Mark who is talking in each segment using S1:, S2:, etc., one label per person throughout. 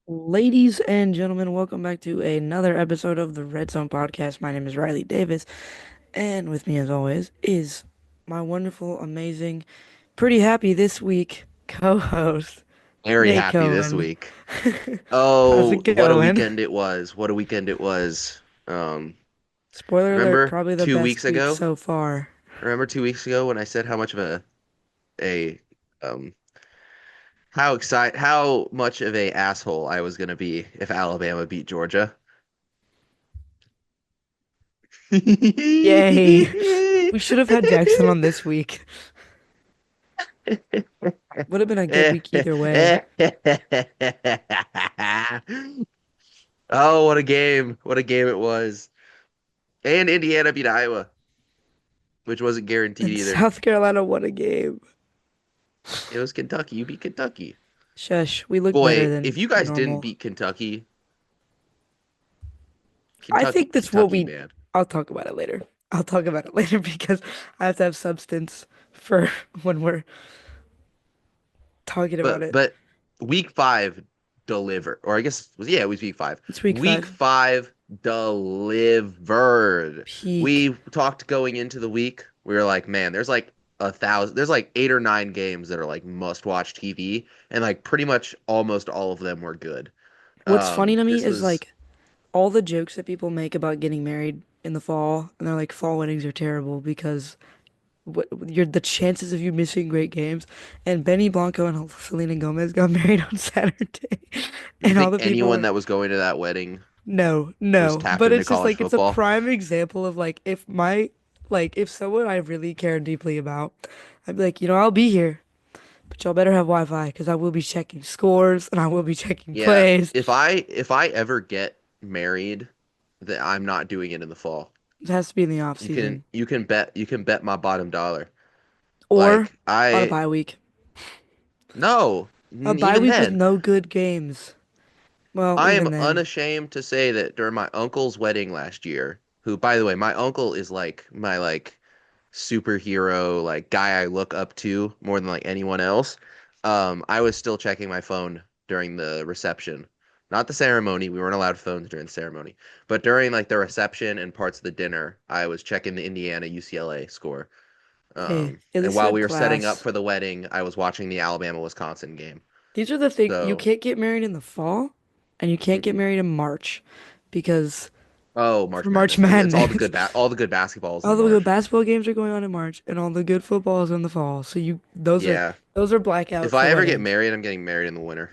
S1: Ladies and gentlemen, welcome back to another episode of the Red Zone Podcast. My name is Riley Davis, and with me, as always, is my wonderful, amazing, pretty happy this week co-host,
S2: Very
S1: Nate
S2: happy this
S1: Cohen.
S2: week.
S1: How's
S2: Oh,
S1: it
S2: what a
S1: going?
S2: weekend it was. What a weekend it was. Um,
S1: Spoiler alert,
S2: remember
S1: probably the
S2: two
S1: best
S2: weeks
S1: week
S2: ago?
S1: so far.
S2: Remember 2 weeks ago when I said how much of a um how much of a asshole I was gonna be if Alabama beat Georgia?
S1: Yay! We should have had Jackson on this week. Would have been a good week either way.
S2: Oh, what a game. What a game it was. And Indiana beat Iowa, which wasn't guaranteed
S1: And
S2: either.
S1: South Carolina won a game.
S2: It was Kentucky. You beat Kentucky.
S1: Shush, we look better
S2: Boy, if
S1: than
S2: you guys didn't
S1: normal.
S2: beat Kentucky,
S1: I think that's what
S2: Kentucky,
S1: we.
S2: man.
S1: I'll talk about it later. I'll talk about it later because I have to have substance for when we're talking about it.
S2: But week five delivered, or I guess it was week five.
S1: It's week
S2: Week
S1: five.
S2: five delivered.
S1: Peak.
S2: We talked going into the week. We were like, man, there's like there's like 8 or 9 games that are like must watch TV, and like pretty much almost all of them were good.
S1: What's funny to me
S2: This
S1: is
S2: was
S1: like all the jokes that people make about getting married in the fall, and they're like fall weddings are terrible because what you're the chances of you missing great games. And Benny Blanco and Selena Gomez got married on Saturday,
S2: Do you
S1: and all
S2: think
S1: the people
S2: anyone
S1: are
S2: that was going to that wedding
S1: no,
S2: was
S1: no.
S2: tapped
S1: But
S2: into
S1: it's just
S2: college
S1: like it's a
S2: football?
S1: prime example of like if someone I really care deeply about, I'd be like, I'll be here, but y'all better have Wi-Fi because I will be checking scores and I will be checking
S2: Yeah,
S1: plays.
S2: if I ever get married, that I'm not doing it in the fall.
S1: It has to be in the off
S2: You can
S1: season
S2: you can bet my bottom dollar.
S1: or
S2: Like
S1: on a
S2: I
S1: bye week.
S2: no,
S1: A bye
S2: even
S1: week with
S2: then,
S1: no good games. Well,
S2: I am
S1: even then.
S2: unashamed to say that during my uncle's wedding last year, who by the way, my uncle is like my like superhero, like guy I look up to more than like anyone else. I was still checking my phone during the reception. Not the ceremony. We weren't allowed phones during the ceremony. But during like the reception and parts of the dinner, I was checking the Indiana UCLA score.
S1: Hey, at
S2: And
S1: least you
S2: while
S1: had
S2: we were setting up
S1: class.
S2: for the wedding, I was watching the Alabama Wisconsin game.
S1: These are the things you
S2: So,
S1: can't get married in the fall and you can't get
S2: mm-mm.
S1: married in March because
S2: Oh,
S1: for
S2: March
S1: March
S2: Madness. It's
S1: Madness.
S2: all the good basketballs
S1: All
S2: in
S1: the good
S2: March.
S1: basketball games are going on in March, and all the good football is in the fall. So
S2: Yeah.
S1: those are
S2: If
S1: blackouts for
S2: I ever get
S1: weddings.
S2: married, I'm getting married in the winter.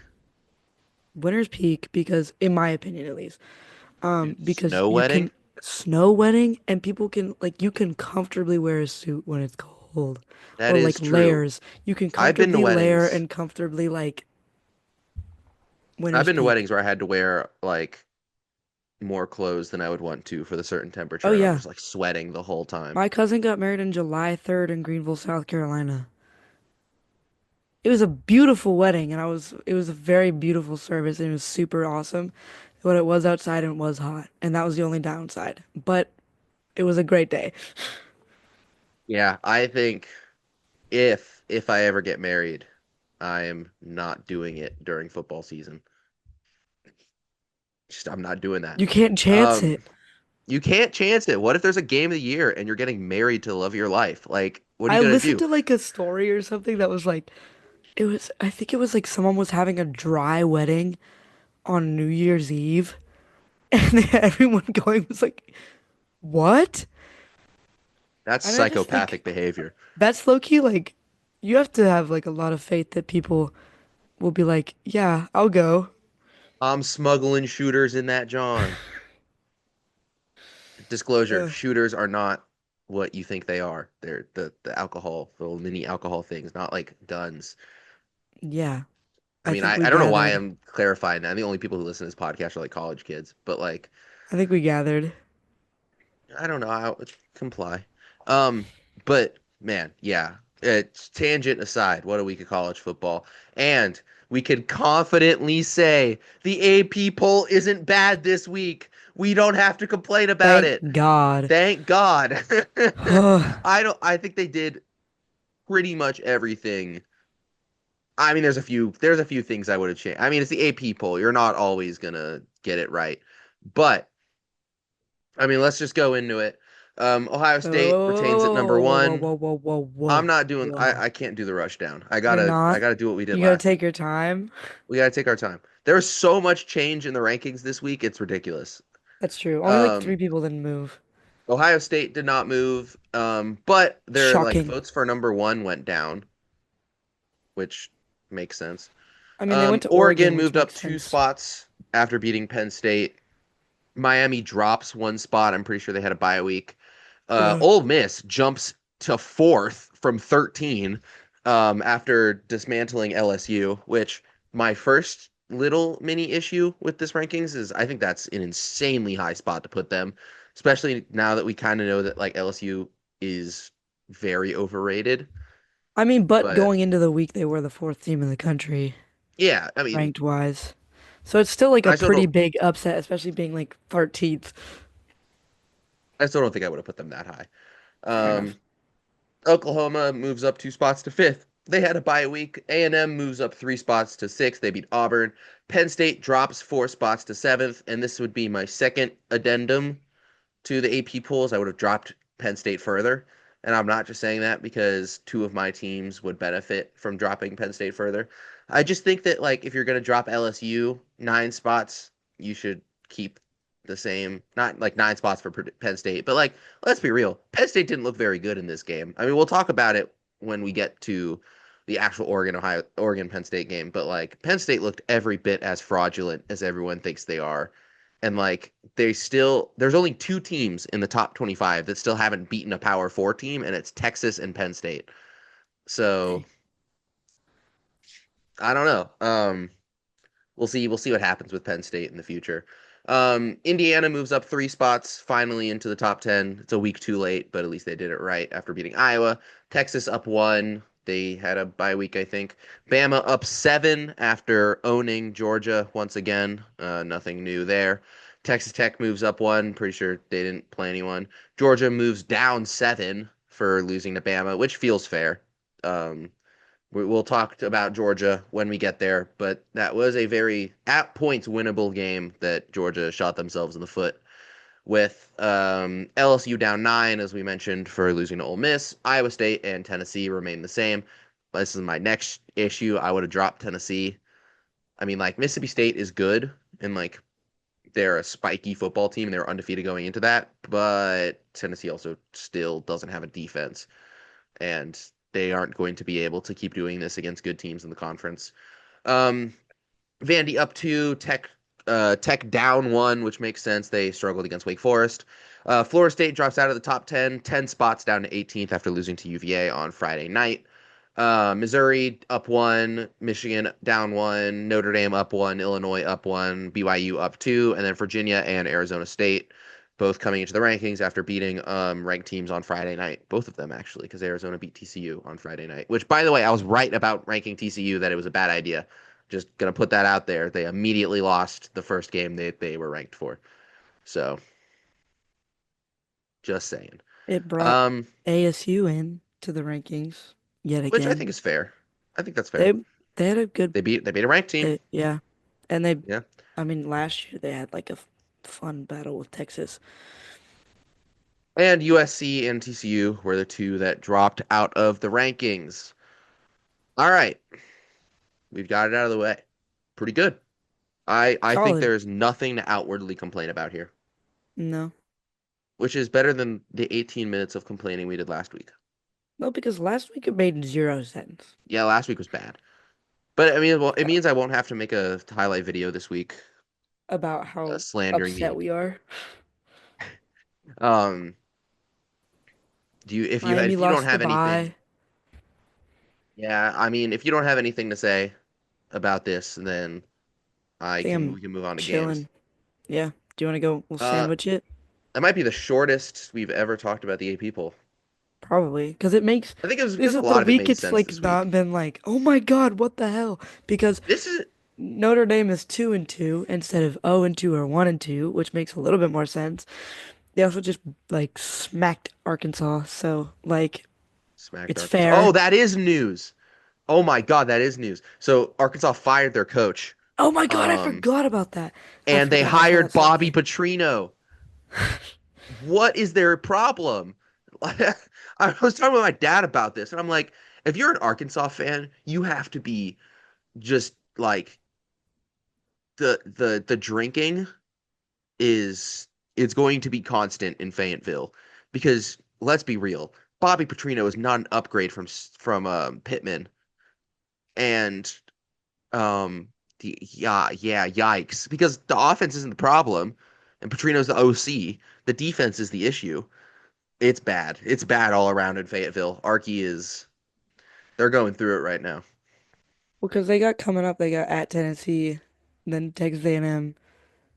S1: Winter's peak because, in my opinion at least,
S2: Dude,
S1: because
S2: snow
S1: you
S2: wedding?
S1: can snow wedding and people can like you can comfortably wear a suit when it's cold,
S2: That
S1: or like
S2: is true.
S1: layers. You can
S2: I've been to
S1: comfortably layer
S2: weddings.
S1: and comfortably like
S2: I've
S1: winter's
S2: been to
S1: peak.
S2: weddings where I had to wear like more clothes than I would want to for the certain
S1: Oh
S2: temperature, and I'm
S1: yeah,
S2: just like sweating the whole time.
S1: my cousin got married on July 3rd in Greenville, South Carolina. It was a beautiful wedding, and it was a very beautiful service, and it was super awesome. But it was outside and it was hot, and that was the only downside. But it was a great day.
S2: Yeah, I think if I ever get married, I'm not doing it during football season. Just I'm not doing that.
S1: You can't chance
S2: Um,
S1: it.
S2: you can't chance it. What if there's a game of the year and you're getting married to the love of your life? Like, what are you
S1: I
S2: gonna
S1: listened
S2: do?
S1: to like a story or something that was like I think it was like someone was having a dry wedding on New Year's Eve, and everyone going was like, "What?"
S2: That's
S1: And I just
S2: psychopathic
S1: think
S2: behavior.
S1: that's low key like you have to have like a lot of faith that people will be like, "Yeah, I'll go."
S2: I'm smuggling shooters in that John. Disclosure,
S1: Uh,
S2: shooters are not what you think they are. They're the alcohol, the mini alcohol things, not like guns.
S1: yeah,
S2: I
S1: I
S2: mean,
S1: think we
S2: I don't know why
S1: gathered.
S2: I'm clarifying that. The only people who listen to this podcast are like college kids, but like
S1: I think we gathered.
S2: I don't know. I'll comply. Um, but man, yeah. It's tangent aside, what a week of college football. And we can confidently say the AP poll isn't bad this week. We don't have to complain about
S1: Thank
S2: it.
S1: God.
S2: Thank God. I think they did pretty much everything. I mean, there's a few things I would have changed. I mean, it's the AP poll. You're not always gonna get it right, but I mean, let's just go into it. Ohio
S1: Whoa,
S2: State retains at number
S1: whoa, whoa,
S2: one.
S1: whoa, whoa, whoa,
S2: I'm
S1: whoa,
S2: not doing.
S1: whoa.
S2: I can't do the rush down. I
S1: You're
S2: gotta I
S1: not.
S2: gotta do what we did
S1: You gotta
S2: last
S1: take
S2: week.
S1: your time.
S2: We gotta take our time. There's so much change in the rankings this week. It's ridiculous.
S1: That's true. Only like
S2: Um,
S1: three people didn't move.
S2: Ohio State did not move, but their like
S1: Shocking.
S2: votes for number one went down, which makes sense.
S1: I mean, they went to
S2: Oregon
S1: Oregon, which
S2: moved up
S1: makes
S2: two
S1: sense.
S2: spots after beating Penn State. Miami drops one spot. I'm pretty sure they had a bye week.
S1: Yeah.
S2: Ole Miss jumps to fourth from 13 after dismantling LSU, which my first little mini issue with this rankings is I think that's an insanely high spot to put them, especially now that we kind of know that like LSU is very overrated.
S1: I mean, but
S2: But
S1: going into the week, they were the fourth team in the country,
S2: yeah, I mean,
S1: ranked wise. So it's still like a
S2: I still
S1: pretty
S2: don't,
S1: big upset, especially being like 13th.
S2: I still don't think I would have put them that high.
S1: Fair enough.
S2: Um, Oklahoma moves up two spots to fifth. They had a bye week. A&M moves up three spots to sixth. They beat Auburn. Penn State drops four spots to seventh, and this would be my second addendum to the AP polls. I would have dropped Penn State further, and I'm not just saying that because two of my teams would benefit from dropping Penn State further. I just think that like if you're going to drop LSU 9 spots, you should keep the same, not like 9 spots for Penn State, but like let's be real, Penn State didn't look very good in this game. I mean, we'll talk about it when we get to the actual Oregon Penn State game, but like Penn State looked every bit as fraudulent as everyone thinks they are. And like there's only two teams in the top 25 that still haven't beaten a Power 4 team, and it's Texas and Penn State. So
S1: Dang.
S2: I don't know. We'll see what happens with Penn State in the future. Indiana moves up 3 spots finally into the top 10. It's a week too late, but at least they did it right after beating Iowa. Texas up one. They had a bye week, I think. Bama up seven after owning Georgia once again. Nothing new there. Texas Tech moves up one. Pretty sure they didn't play anyone. Georgia moves down seven for losing to Bama, which feels fair. Um, We'll talk about Georgia when we get there, but that was a very at points winnable game that Georgia shot themselves in the foot with. LSU down nine, as we mentioned, for losing to Ole Miss. Iowa State and Tennessee remain the same. This is my next issue. I would have dropped Tennessee. I mean, like Mississippi State is good and like they're a spiky football team and they were undefeated going into that, but Tennessee also still doesn't have a defense and they aren't going to be able to keep doing this against good teams in the conference. Um, Vandy up two, Tech down one, which makes sense. They struggled against Wake Forest. Florida State drops out of the top 10, 10 spots down to 18th after losing to UVA on Friday night. Missouri up one, Michigan down one, Notre Dame up one, Illinois up one, BYU up two, and then Virginia and Arizona State both coming into the rankings after beating ranked teams on Friday night. Both of them actually, because Arizona beat TCU on Friday night. Which, by the way, I was right about ranking TCU that it was a bad idea. Just gonna put that out there. They immediately lost the first game they were ranked for. So just saying.
S1: It brought
S2: Um,
S1: ASU in to the rankings yet
S2: which I
S1: again.
S2: think is fair. I think that's fair.
S1: They they had a good
S2: They beat a ranked team.
S1: yeah, and they
S2: Yeah.
S1: I mean last year they had like a fun battle with Texas.
S2: And USC and TCU were the two that dropped out of the rankings. All right, we've got it out of the way. Pretty good. I think
S1: Solid.
S2: there's nothing to outwardly complain about here,
S1: No.
S2: which is better than the 18 minutes of complaining we did last week.
S1: No, because last week it made zero sense
S2: Yeah, last week was bad. But I mean, well, it means I won't have to make a highlight video this week
S1: about how
S2: slandering the
S1: upset we
S2: AP.
S1: are.
S2: Um, do you
S1: Miami
S2: if you don't
S1: lost the
S2: have anything,
S1: bye.
S2: yeah, I mean, if you don't have anything to say about this, then
S1: I
S2: I
S1: think
S2: can
S1: I'm
S2: we can move on to games.
S1: chilling. Yeah. Do you want to go? We'll
S2: Uh,
S1: sandwich it.
S2: that might be the shortest we've ever talked about the AP poll.
S1: Probably, because it makes
S2: I think it was
S1: this
S2: because a
S1: is the
S2: lot of it
S1: week
S2: made
S1: it's
S2: sense
S1: like
S2: this week.
S1: not been like, oh my God, what the hell? Because
S2: This is
S1: Notre Dame is 2-2 instead of 0-2 or 1-2, which makes a little bit more sense. They also just like smacked Arkansas, so like
S2: smacked
S1: it's
S2: Arkansas. Oh,
S1: fair.
S2: that is news. Oh my God, that is news. So Arkansas fired their coach,
S1: Oh my God, I
S2: um,
S1: forgot about that. I
S2: and they
S1: forgot. I saw that
S2: hired
S1: same
S2: Bobby
S1: thing.
S2: Petrino. What is their problem? I was talking with my dad about this, and I'm like, if you're an Arkansas fan, you have to be just like the drinking is it's going to be constant in Fayetteville because let's be real, Bobby Petrino is not an upgrade from Pittman, and um yeah, yikes, because the offense isn't the problem, and Petrino's the OC. The defense is the issue. It's bad. It's bad all around in Fayetteville. Arky is they're going through it right now.
S1: Well, because they got coming up, they got at Tennessee, then Texas A&M,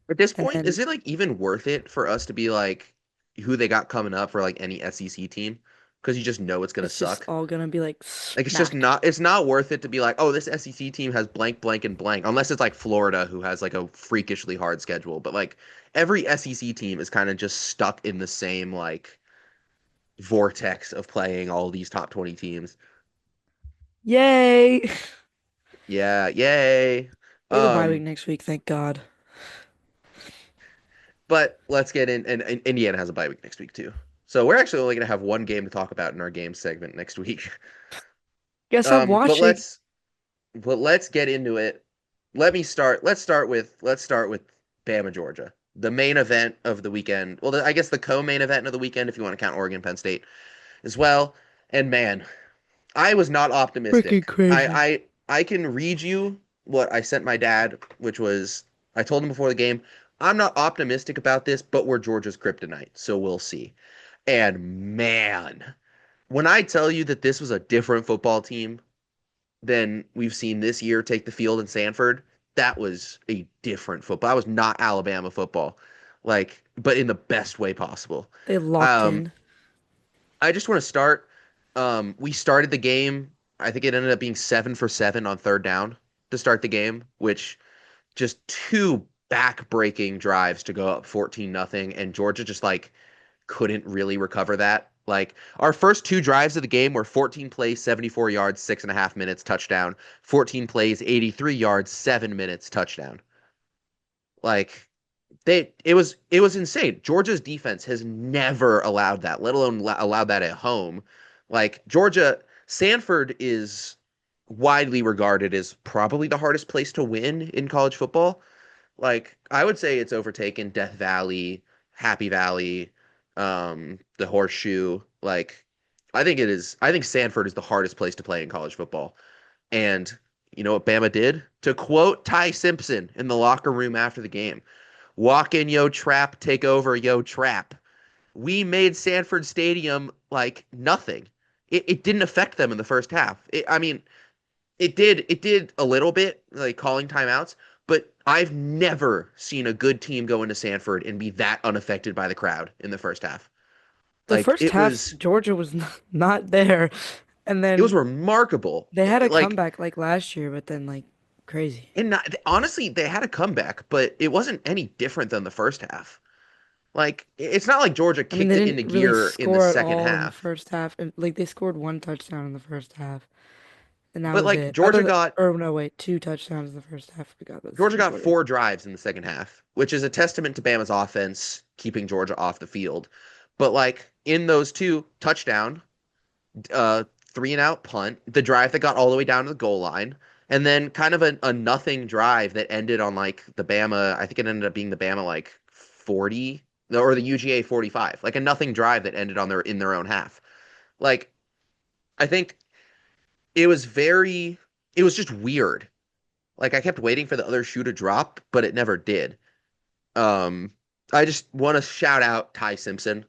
S2: At this
S1: and
S2: point,
S1: then
S2: is it like even worth it for us to be like who they got coming up for like any SEC team? Because you just know it's gonna
S1: it's just
S2: suck.
S1: all gonna be like
S2: Like
S1: smack.
S2: it's not worth it to be like, oh, this SEC team has blank, blank, and blank. Unless it's like Florida who has like a freakishly hard schedule. But like every SEC team is kind of just stuck in the same like vortex of playing all these top 20 teams.
S1: Yay!
S2: Yeah, yay.
S1: We have a bye week
S2: Um,
S1: next week, thank God.
S2: but let's get in and Indiana has a bye week next week too. So we're actually only gonna have one game to talk about in our game segment next week.
S1: Guess I'm
S2: But
S1: watching.
S2: let's get into it. Let's start with Bama, Georgia, the main event of the weekend. Well, I guess the co-main event of the weekend, if you want to count Oregon, Penn State as well. And man, I was not
S1: Freaking
S2: optimistic.
S1: crazy.
S2: I can read you what I sent my dad, which was I told him before the game, I'm not optimistic about this, but we're Georgia's kryptonite, so we'll see. And man, when I tell you that this was a different football team than we've seen this year take the field in Sanford, that was a different football. That was not Alabama football, like, but in the best way possible.
S1: They locked
S2: Um,
S1: in.
S2: I just want to start. We started the game. I think it ended up being 7 for 7 on third down to start the game, which just two back-breaking drives to go up 14 nothing, and Georgia just like couldn't really recover that. Like our first two drives of the game were 14 plays, 74 yards, 6.5 minutes, touchdown. 14 plays, 83 yards, 7 minutes, touchdown. Like it was insane. Georgia's defense has never allowed that, let alone allowed that at home. Like Georgia, Sanford is widely regarded as probably the hardest place to win in college football. Like I would say it's overtaken Death Valley, Happy Valley, the Horseshoe. Like I think it is. I think Sanford is the hardest place to play in college football. And you know what Bama did? To quote Ty Simpson in the locker room after the game, "Walk in, yo trap, take over, yo trap." We made Sanford Stadium like nothing. It didn't affect them in the first half. I mean, it did a little bit, like calling timeouts, but I've never seen a good team go into Sanford and be that unaffected by the crowd in the first half.
S1: The
S2: Like
S1: first half, Georgia was not there, and
S2: it was
S1: then
S2: remarkable.
S1: they had a
S2: Like
S1: comeback like last year, but then like crazy.
S2: and not, honestly, they had a comeback, but it wasn't any different than the first half. Like it's not like Georgia
S1: I mean,
S2: kicked
S1: they
S2: it
S1: didn't
S2: into
S1: really
S2: gear in the
S1: score at
S2: second
S1: all in the
S2: half.
S1: first half, and like they scored one touchdown in the first half, and that
S2: But
S1: was
S2: like
S1: it. Other than, or no, wait, two touchdowns in the first half. I forgot about the
S2: Georgia
S1: second
S2: got
S1: quarter.
S2: 4 drives in the second half, which is a testament to Bama's offense keeping Georgia off the field. But like in those two, touchdown, uh, 3-and-out punt, the drive that got all the way down to the goal line, and then kind of a nothing drive that ended on like the Bama. I think it ended up being the Bama like 40 or the UGA 45, like a nothing drive that ended on their in their own half. Like I think it was very, it was just weird. Like I kept waiting for the other shoe to drop, but it never did. Um, I just want to shout out Ty Simpson,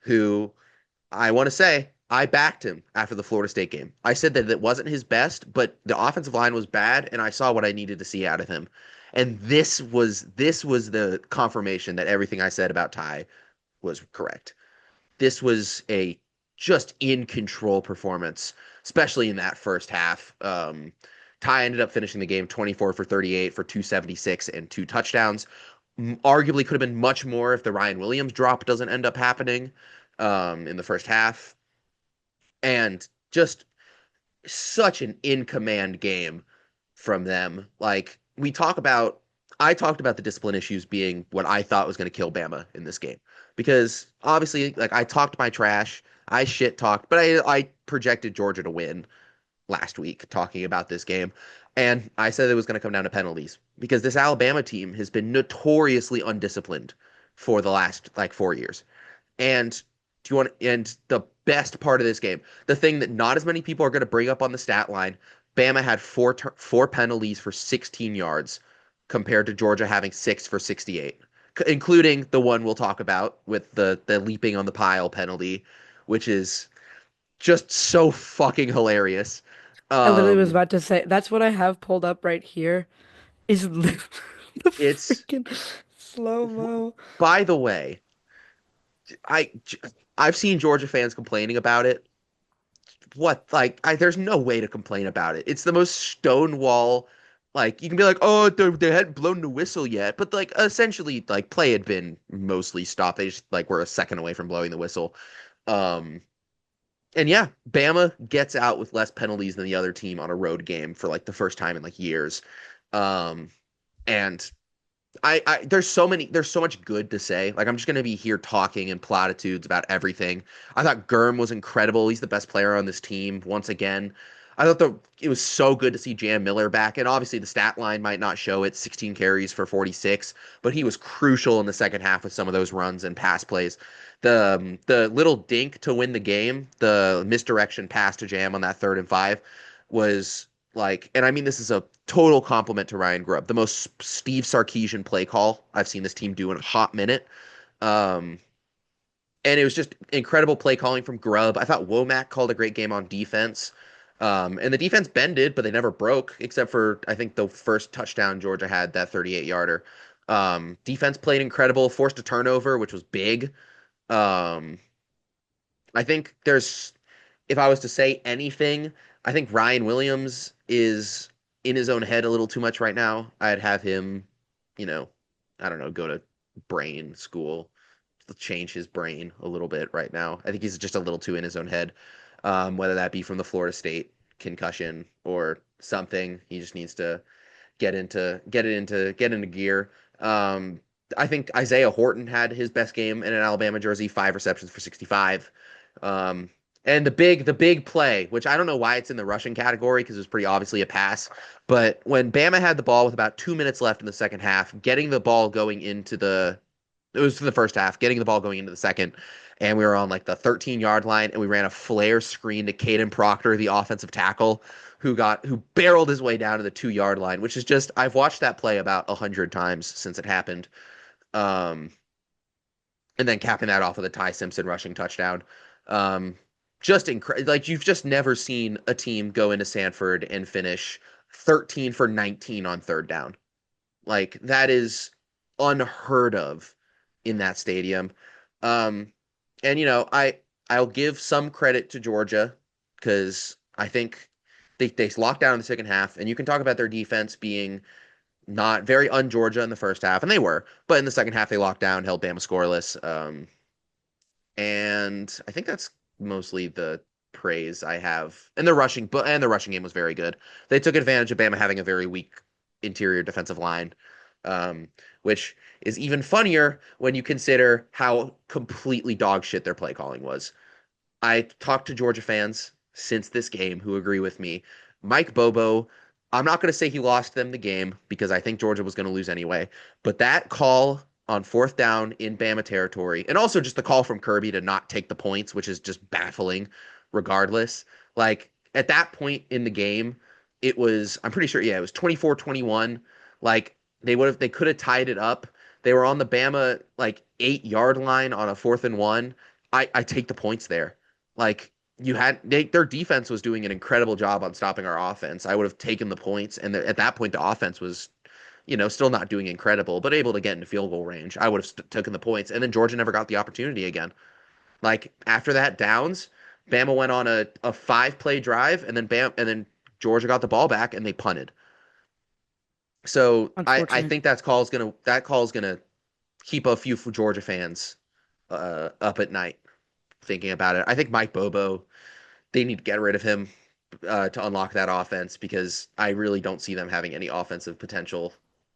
S2: who I want to say I backed him after the Florida State game. I said that it wasn't his best, but the offensive line was bad, and I saw what I needed to see out of him. And this was the confirmation that everything I said about Ty was correct. This was a just in control performance, especially in that first half. Ty ended up finishing the game 24 for 38 for 276 and two touchdowns. Arguably could have been much more if the Ryan Williams drop doesn't end up happening in the first half. And just such an in command game from them. Like I talked about the discipline issues being what I thought was going to kill Bama in this game because obviously, like I talked my trash, I shit talked, but I projected Georgia to win last week talking about this game. And I said it was going to come down to penalties because this Alabama team has been notoriously undisciplined for the last like 4 years. And and the best part of this game, the thing that not as many people are going to bring up on the stat line, Bama had four penalties for 16 yards compared to Georgia having six for 68, including the one we'll talk about with the leaping on the pile penalty, which is just so fucking hilarious.
S1: I literally was
S2: Um,
S1: about to say that's what I have pulled up right here is the
S2: it's
S1: freaking slow-mo.
S2: by the way, I I've seen Georgia fans complaining about it. There's no way to complain about it. It's the most stonewall. Like you can be like, oh, they hadn't blown the whistle yet, but like essentially, like play had been mostly stopped. They just like were a second away from blowing the whistle. Um, and yeah, Bama gets out with less penalties than the other team on a road game for like the first time in like years. Um, and there's so much good to say. Like I'm just gonna be here talking in platitudes about everything. I thought Gurm was incredible. He's the best player on this team once again. I thought it was so good to see Jam Miller back, and obviously the stat line might not show it, 16 carries for 46, but he was crucial in the second half with some of those runs and pass plays. The little dink to win the game, the misdirection pass to Jam on that 3rd and 5, was like, and I mean this is a total compliment to Ryan Grubb, the most Steve Sarkisian play call I've seen this team do in a hot minute. Um, and it was just incredible play calling from Grubb. I thought Womack called a great game on defense. And the defense bended, but they never broke, except for I think the first touchdown Georgia had, that 38-yarder. Defense played incredible, forced a turnover, which was big. Um, I think if I was to say anything, I think Ryan Williams is in his own head a little too much right now. I'd have him, you know, I don't know, go to brain school, change his brain a little bit right now. I think he's just a little too in his own head, whether that be from the Florida State concussion or something. He just needs to get into gear. Um, I think Isaiah Horton had his best game in an Alabama jersey, 5 receptions for 65. Um, and the big play, which I don't know why it's in the rushing category because it was pretty obviously a pass, but when Bama had the ball with about 2 minutes left in the second half, getting the ball going into the it was in the first half, getting the ball going into the second, and we were on like the 13-yard line, and we ran a flare screen to Caden Proctor, the offensive tackle, who barreled his way down to the 2-yard line, which is just I've watched that play about 100 times since it happened. Um, and then capping that off with a Ty Simpson rushing touchdown. Um, just incredible. Like you've just never seen a team go into Sanford and finish 13 for 19 on 3rd down. Like that is unheard of in that stadium. Um, and I'll give some credit to Georgia because I think they locked down in the second half, and you can talk about their defense being not very un-Georgia in the first half, and they were, but in the second half they locked down, held Bama scoreless. And I think that's mostly the praise I have. And the rushing game was very good. They took advantage of Bama having a very weak interior defensive line, um, which is even funnier when you consider how completely dog shit their play calling was. I talked to Georgia fans since this game who agree with me. Mike Bobo, I'm not going to say he lost them the game because I think Georgia was going to lose anyway, but that call on 4th down in Bama territory, and also just the call from Kirby to not take the points, which is just baffling regardless. Like at that point in the game, I'm pretty sure, yeah, it was 24-21. Like they could have tied it up. They were on the Bama like 8-yard line on a 4th and 1. I take the points there. Like their defense was doing an incredible job on stopping our offense. I would have taken the points, and at that point the offense was, still not doing incredible, but able to get into field goal range. I would have taken the points, and then Georgia never got the opportunity again. Like after that downs, Bama went on a 5-play drive, and then Georgia got the ball back and they punted. So I
S1: Unfortunate.
S2: think that call's gonna keep a few Georgia fans up at night thinking about it. I think Mike Bobo, they need to get rid of him. to unlock that offense because I really don't see them having any offensive potential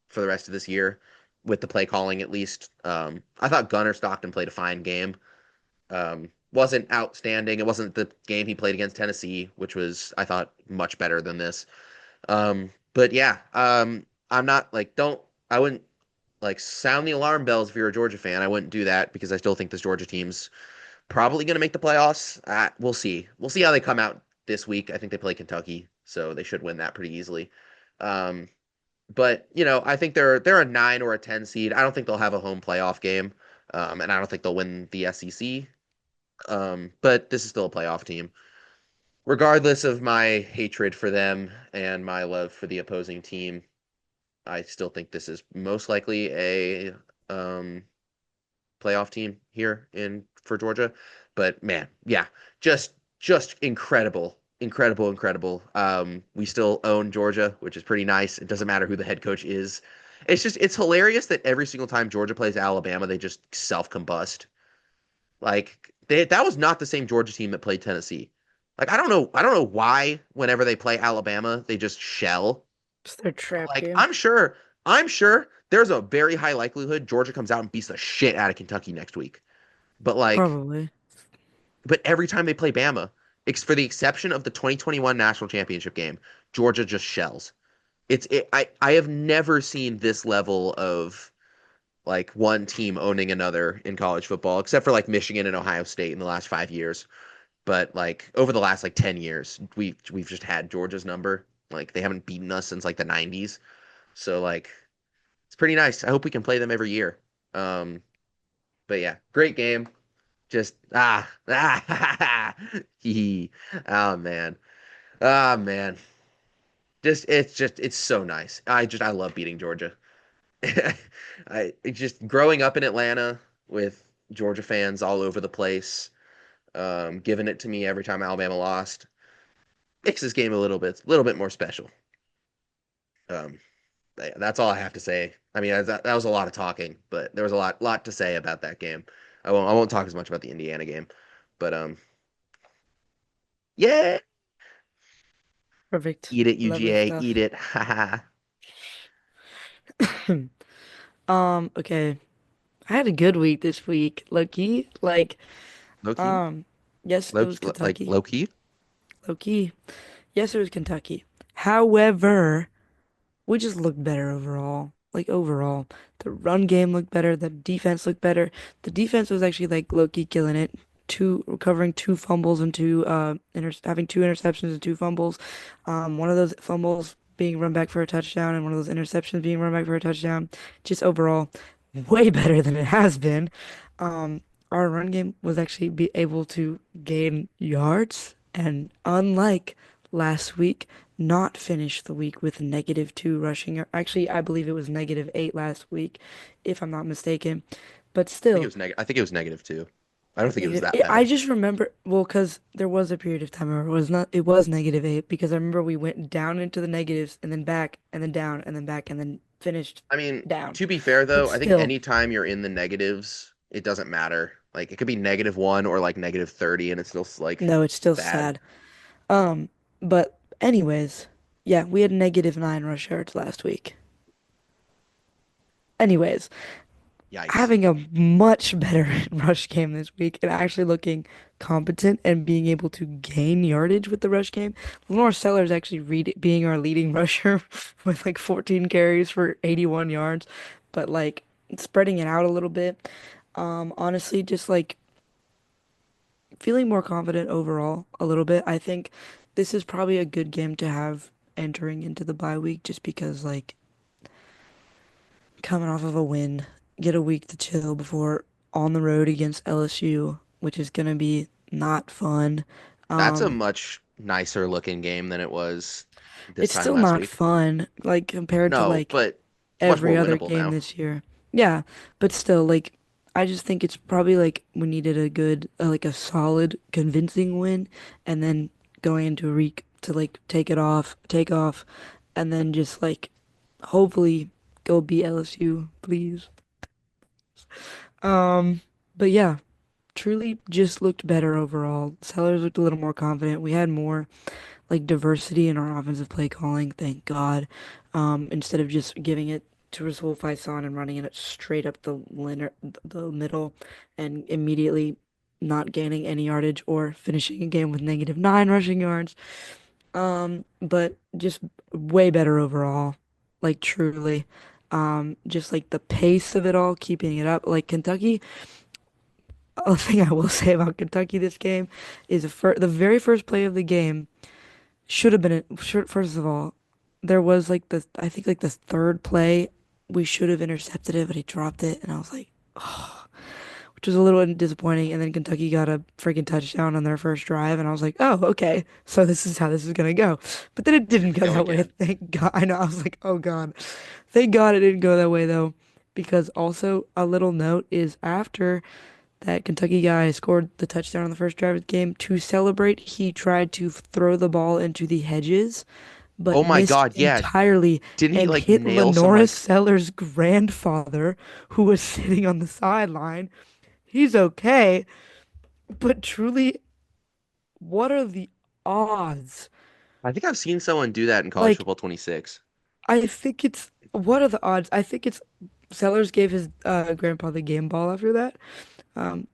S2: for the rest of this year with the play calling at least. I thought Gunnar Stockton played a fine game. Wasn't outstanding. It wasn't the game he played against Tennessee, which was I thought much better than this. But yeah, I'm not like don't I wouldn't like sound the alarm bells if you're a Georgia fan. I wouldn't do that because I still think this Georgia team's probably going to make the playoffs. We'll see. We'll see how they come out this week. I think they play Kentucky, so they should win that pretty easily. Um, but I think they're a 9 or a 10 seed. I don't think they'll have a home playoff game, and I don't think they'll win the SEC. But this is still a playoff team. Regardless of my hatred for them and my love for the opposing team, I still think this is most likely a um, playoff team here in for Georgia. But man, yeah, just incredible, incredible, incredible. We still own Georgia, which is pretty nice. It doesn't matter who the head coach is. It's hilarious that every single time Georgia plays Alabama, they just self combust. Like that was not the same Georgia team that played Tennessee. Like I don't know why whenever they play Alabama, they just shell.
S1: It's their trap
S2: Like
S1: game.
S2: I'm sure there's a very high likelihood Georgia comes out and beats the shit out of Kentucky next week. But
S1: Probably.
S2: every time they play Bama, for the exception of the 2021 national championship game, Georgia just shells. I have never seen this level of like one team owning another in college football, except for like Michigan and Ohio State in the last 5 years. But like over the last like 10 years, we've just had Georgia's number. Like they haven't beaten us since like the 90s. So like it's pretty nice. I hope we can play them every year. Um, but yeah, great game. Just hee. Oh man. Oh man. It's so nice. I love beating Georgia. Just growing up in Atlanta with Georgia fans all over the place, giving it to me every time Alabama lost, makes this game a little bit more special. Um, yeah, that's all I have to say. I mean, that was a lot of talking, but there was a lot to say about that game. I won't talk as much about the Indiana game, but yeah,
S1: Perfect.
S2: eat it,
S1: Lovely
S2: UGA, eat
S1: stuff.
S2: it, haha.
S1: Okay. I had a good week this week. Low key.
S2: Low key,
S1: Um, yes, it
S2: low
S1: was
S2: like
S1: Kentucky.
S2: low key.
S1: Low key. Yes, it was Kentucky. However, we just looked better overall. Like overall, the run game looked better. The defense looked better. The defense was actually like low-key killing it. Two recovering two fumbles and having two interceptions and two fumbles. One of those fumbles being run back for a touchdown and one of those interceptions being run back for a touchdown. Just overall, way better than it has been. Um, our run game was actually be able to gain yards, and unlike last week not finish the week with -2 rushing. Actually, I believe it was -8 last week, if I'm not mistaken. But still,
S2: I think it was negative too. I don't think it was
S1: negative.
S2: that
S1: I
S2: bad.
S1: just remember, well, because there was a period of time where it was not, it was -8 because I remember we went down into the negatives and then back and then down and then back and then finished
S2: I mean,
S1: down.
S2: to be fair
S1: But
S2: though, I think
S1: still,
S2: anytime you're in the negatives, it doesn't matter. Like it could be -1 or like -30, and it's still like
S1: no, it's still
S2: bad.
S1: sad. But anyways, yeah, we had -9 rush yards last week. Anyways,
S2: Yikes.
S1: having a much better rush game this week and actually looking competent and being able to gain yardage with the rush game. Lenore Sellers actually being our leading rusher with like 14 carries for 81 yards, but like spreading it out a little bit. Honestly, just like feeling more confident overall a little bit. I think this is probably a good game to have entering into the bye week just because like coming off of a win, get a week to chill before on the road against LSU, which is gonna be not fun.
S2: That's a
S1: Um,
S2: much nicer looking game than it was this
S1: it's
S2: time
S1: still
S2: last
S1: not
S2: week.
S1: fun, like compared to
S2: No,
S1: like
S2: but it's much more
S1: every other
S2: winnable
S1: game
S2: now.
S1: this year. Yeah, but still, like I just think it's probably like we needed a good, like a solid, convincing win, and then going into a week to like take off, and then just like hopefully go beat LSU, please. Um, but yeah. Truly just looked better overall. Sellers looked a little more confident. We had more like diversity in our offensive play calling, thank God. Instead of just giving it to Rasul Faison and running it straight up the middle and immediately not gaining any yardage or finishing a game with -9 rushing yards. But just way better overall. Like truly. Just like the pace of it all, keeping it up. Like Kentucky, a thing I will say about Kentucky this game is the very first play of the game should have been first of all, there was like the I think like the third play we should have intercepted it, but he dropped it, and I was like, oh, which was a little disappointing. And then Kentucky got a freaking touchdown on their first drive, and I was like, oh, okay, so this is how this is gonna go. But then it didn't go
S2: Go
S1: that way.
S2: again.
S1: Thank God. I know. I was like, oh God, thank God it didn't go that way though, because also a little note is after that Kentucky guy scored the touchdown on the first drive of the game. To celebrate, he tried to throw the ball into the hedges, but
S2: Oh my
S1: missed
S2: God, yeah.
S1: entirely
S2: Didn't he
S1: and
S2: like
S1: hit
S2: nail some
S1: Lenora
S2: like
S1: Sellers' grandfather, who was sitting on the sideline. He's okay, but truly, what are the odds?
S2: I think I've seen someone do that in college
S1: Like,
S2: football 26.
S1: I think it's what are the odds? I think it's Sellers gave his grandpa the game ball after that.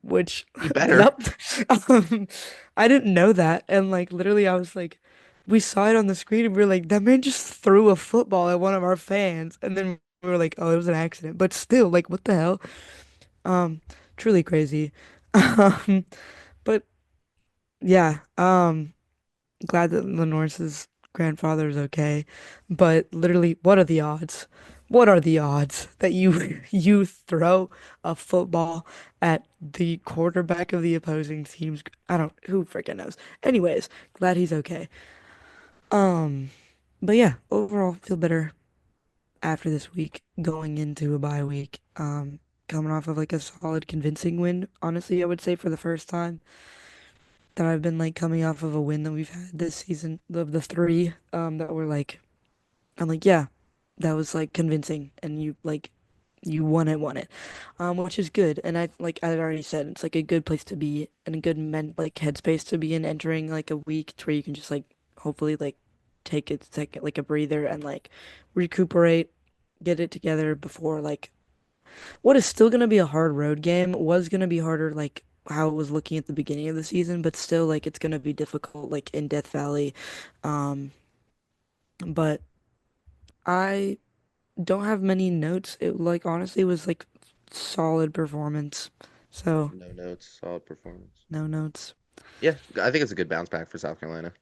S1: Which,
S2: He better.
S1: yep. Um, I didn't know that. And like literally I was like, we saw it on the screen and we were like, that man just threw a football at one of our fans. And then we were like, oh, it was an accident. But still, like, what the hell? Um, truly crazy. Um, but yeah, glad that Lenore's grandfather is okay. But literally, what are the odds? What are the odds that you you throw a football at the quarterback of the opposing team's? I don't, who freaking knows. Anyways, glad he's okay. Um, but yeah, overall feel better after this week going into a bye week. Coming off of like a solid, convincing win. Honestly, I would say for the first time that I've been like coming off of a win that we've had this season, the three that were like I'm like, yeah, that was like convincing and you like you won it. Which is good. And I like I already said it's like a good place to be and a good like headspace to be in entering like a week to where you can just like hopefully like take a second like a breather and like recuperate, get it together before like what is still gonna be a hard road game was gonna be harder like how it was looking at the beginning of the season, but still like it's gonna be difficult like in Death Valley. Um, but I don't have many notes. It like honestly was like solid performance. So
S2: No notes, solid performance.
S1: no notes.
S2: Yeah, I think it's a good bounce back for South Carolina.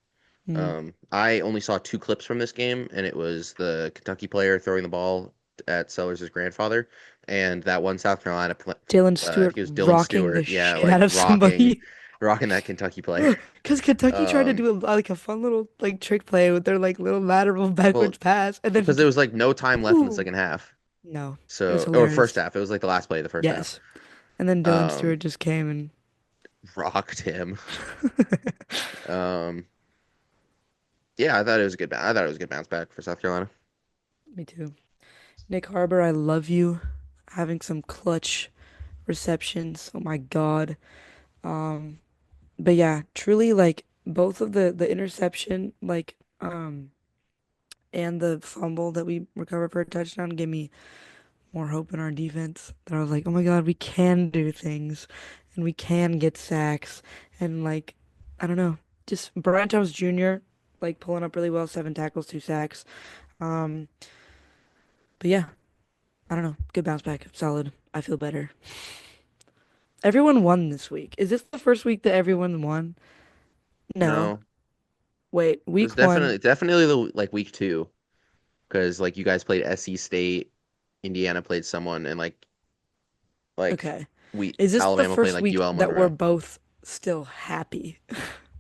S1: Mm.
S2: I only saw two clips from this game, and it was the Kentucky player throwing the ball at Sellers' grandfather, and that one South Carolina,
S1: Jalen
S2: I
S1: Stewart
S2: think it was Dylan
S1: rocking the
S2: Stewart. Yeah,
S1: shit
S2: like
S1: out of
S2: rocking,
S1: somebody.
S2: rocking that Kentucky player.
S1: Because Kentucky tried to
S2: Um,
S1: do like a fun little like trick play with their like little lateral
S2: well,
S1: backwards pass, and then he
S2: because there
S1: just
S2: was like no time left in the
S1: ooh
S2: second half.
S1: no, it was
S2: So, or first
S1: hilarious.
S2: half. It was like the last play of the first half.
S1: Yes, and then Dylan
S2: Um,
S1: Stewart just came and
S2: rocked him. Um, yeah, I thought it was a good. I thought it was a good bounce back for South Carolina.
S1: me too. Nick Harbor, I love you. Having some clutch receptions. Oh my God. Um, but yeah, truly like both of the interception and the fumble that we recovered for a touchdown gave me more hope in our defense. That I was like, oh my God, we can do things and we can get sacks and like I don't know, just Brian Thomas Jr. like pulling up really well, 7 tackles, 2 sacks. Um, but yeah, I don't know, good bounce back, solid. I feel better. Everyone won this week. Is this the first week that everyone won? No.
S2: No,
S1: Wait,
S2: it was
S1: week one.
S2: definitely the like week two because like you guys played SC State, Indiana played someone, and like
S1: Okay.
S2: we
S1: Is this the
S2: Alabama played
S1: first
S2: like
S1: week
S2: UL
S1: that we're
S2: Monroe.
S1: both still happy?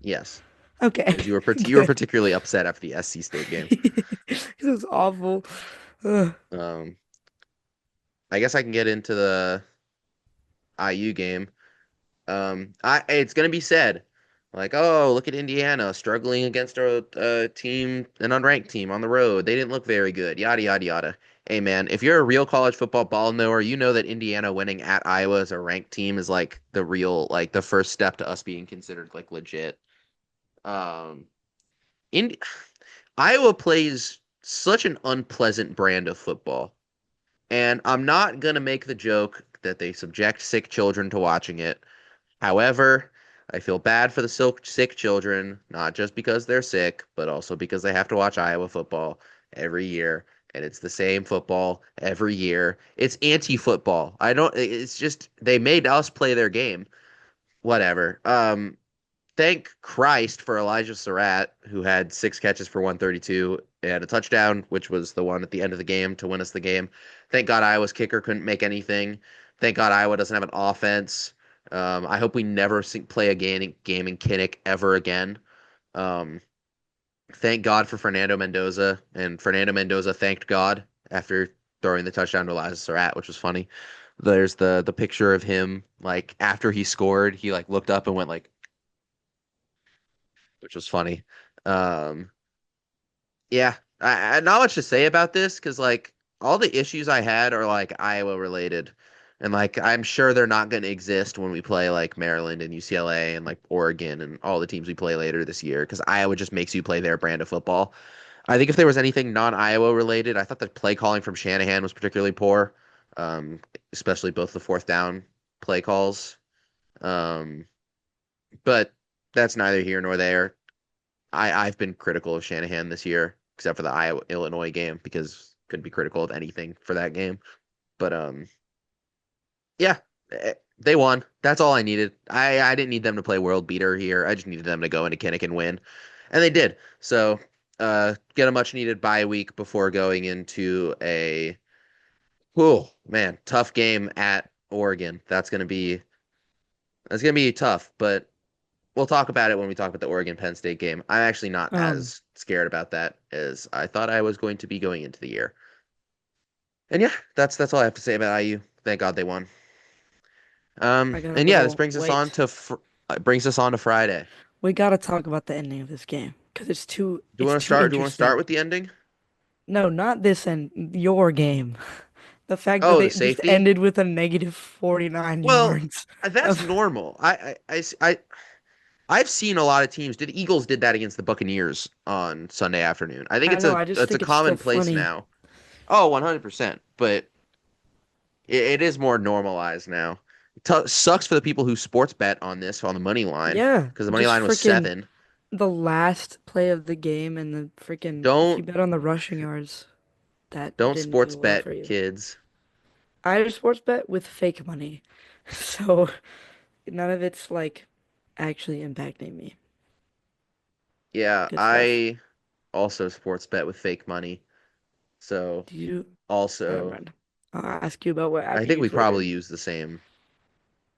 S2: Yes,
S1: Okay,
S2: because you were
S1: good.
S2: particularly upset after the SC State game.
S1: This is awful. Ugh.
S2: Um, I guess I can get into the IU game. I it's gonna be said, like, oh, look at Indiana struggling against a team, an unranked team on the road. They didn't look very good. Yada yada yada. Hey man, if you're a real college football ball knower, you know that Indiana winning at Iowa as a ranked team is like the real, like the first step to us being considered like legit. Um, In Iowa plays such an unpleasant brand of football. And I'm not gonna make the joke that they subject sick children to watching it. However, I feel bad for the sick children, not just because they're sick, but also because they have to watch Iowa football every year. And it's the same football every year. It's anti-football. I don't, it's just, they made us play their game. Whatever. Thank Christ for Elijah Surratt, who had 6 catches for 132 and a touchdown, which was the one at the end of the game to win us the game. Thank God Iowa's kicker couldn't make anything. Thank God Iowa doesn't have an offense. I hope we never play a game in Kinnick ever again. Um, thank God for Fernando Mendoza, and Fernando Mendoza thanked God after throwing the touchdown to Elijah Surratt, which was funny. There's the picture of him like after he scored, he like looked up and went like, which was funny. Um, yeah, not much to say about this because like all the issues I had are like Iowa related, and like I'm sure they're not going to exist when we play like Maryland and UCLA and like Oregon and all the teams we play later this year because Iowa just makes you play their brand of football. I think if there was anything non-Iowa related, I thought the play calling from Shanahan was particularly poor, um, especially both the fourth down play calls. Um, but that's neither here nor there. I've been critical of Shanahan this year, except for the Iowa Illinois game because couldn't be critical of anything for that game. But yeah, they won. That's all I needed. I didn't need them to play world beater here. I just needed them to go into Kinnick and win, and they did. So get a much needed bye week before going into a oh man tough game at Oregon. That's gonna be tough, but we'll talk about it when we talk about the Oregon Penn State game. I'm actually not
S1: Um,
S2: as scared about that as I thought I was going to be going into the year. And yeah, that's all I have to say about IU. Thank God they won.
S1: I gotta
S2: And yeah, this
S1: go.
S2: brings us on
S1: Wait.
S2: to Friday.
S1: We gotta talk about the ending of this game because
S2: Do you
S1: it's
S2: want to
S1: too
S2: start? Do you want to start
S1: interesting.
S2: with the ending?
S1: No, not this end, your game. The fact that
S2: Oh, the
S1: they just
S2: safety.
S1: ended with a negative 49
S2: Well,
S1: yards
S2: that's
S1: of
S2: normal. I've seen a lot of teams. The Eagles did that against the Buccaneers on Sunday afternoon. I think
S1: I
S2: it's
S1: know,
S2: a
S1: I just
S2: it's a
S1: think it's still
S2: commonplace
S1: funny.
S2: now. Oh, 100%. But it is more normalized now. Sucks for the people who sports bet on this on the money line
S1: Yeah,
S2: because the money
S1: just
S2: line was
S1: freaking
S2: 7.
S1: the last play of the game and the freaking if
S2: Don't
S1: you bet on the rushing yards, that
S2: don't
S1: didn't
S2: sports
S1: do well
S2: bet,
S1: for you.
S2: kids.
S1: I sports bet with fake money. So none of it's like actually impacting me.
S2: Yeah,
S1: Good stuff.
S2: I also sports bet with fake money. So
S1: Do you? Never
S2: also,
S1: mind. I'll ask you about what
S2: I
S1: app you
S2: think we
S1: use later.
S2: probably use the same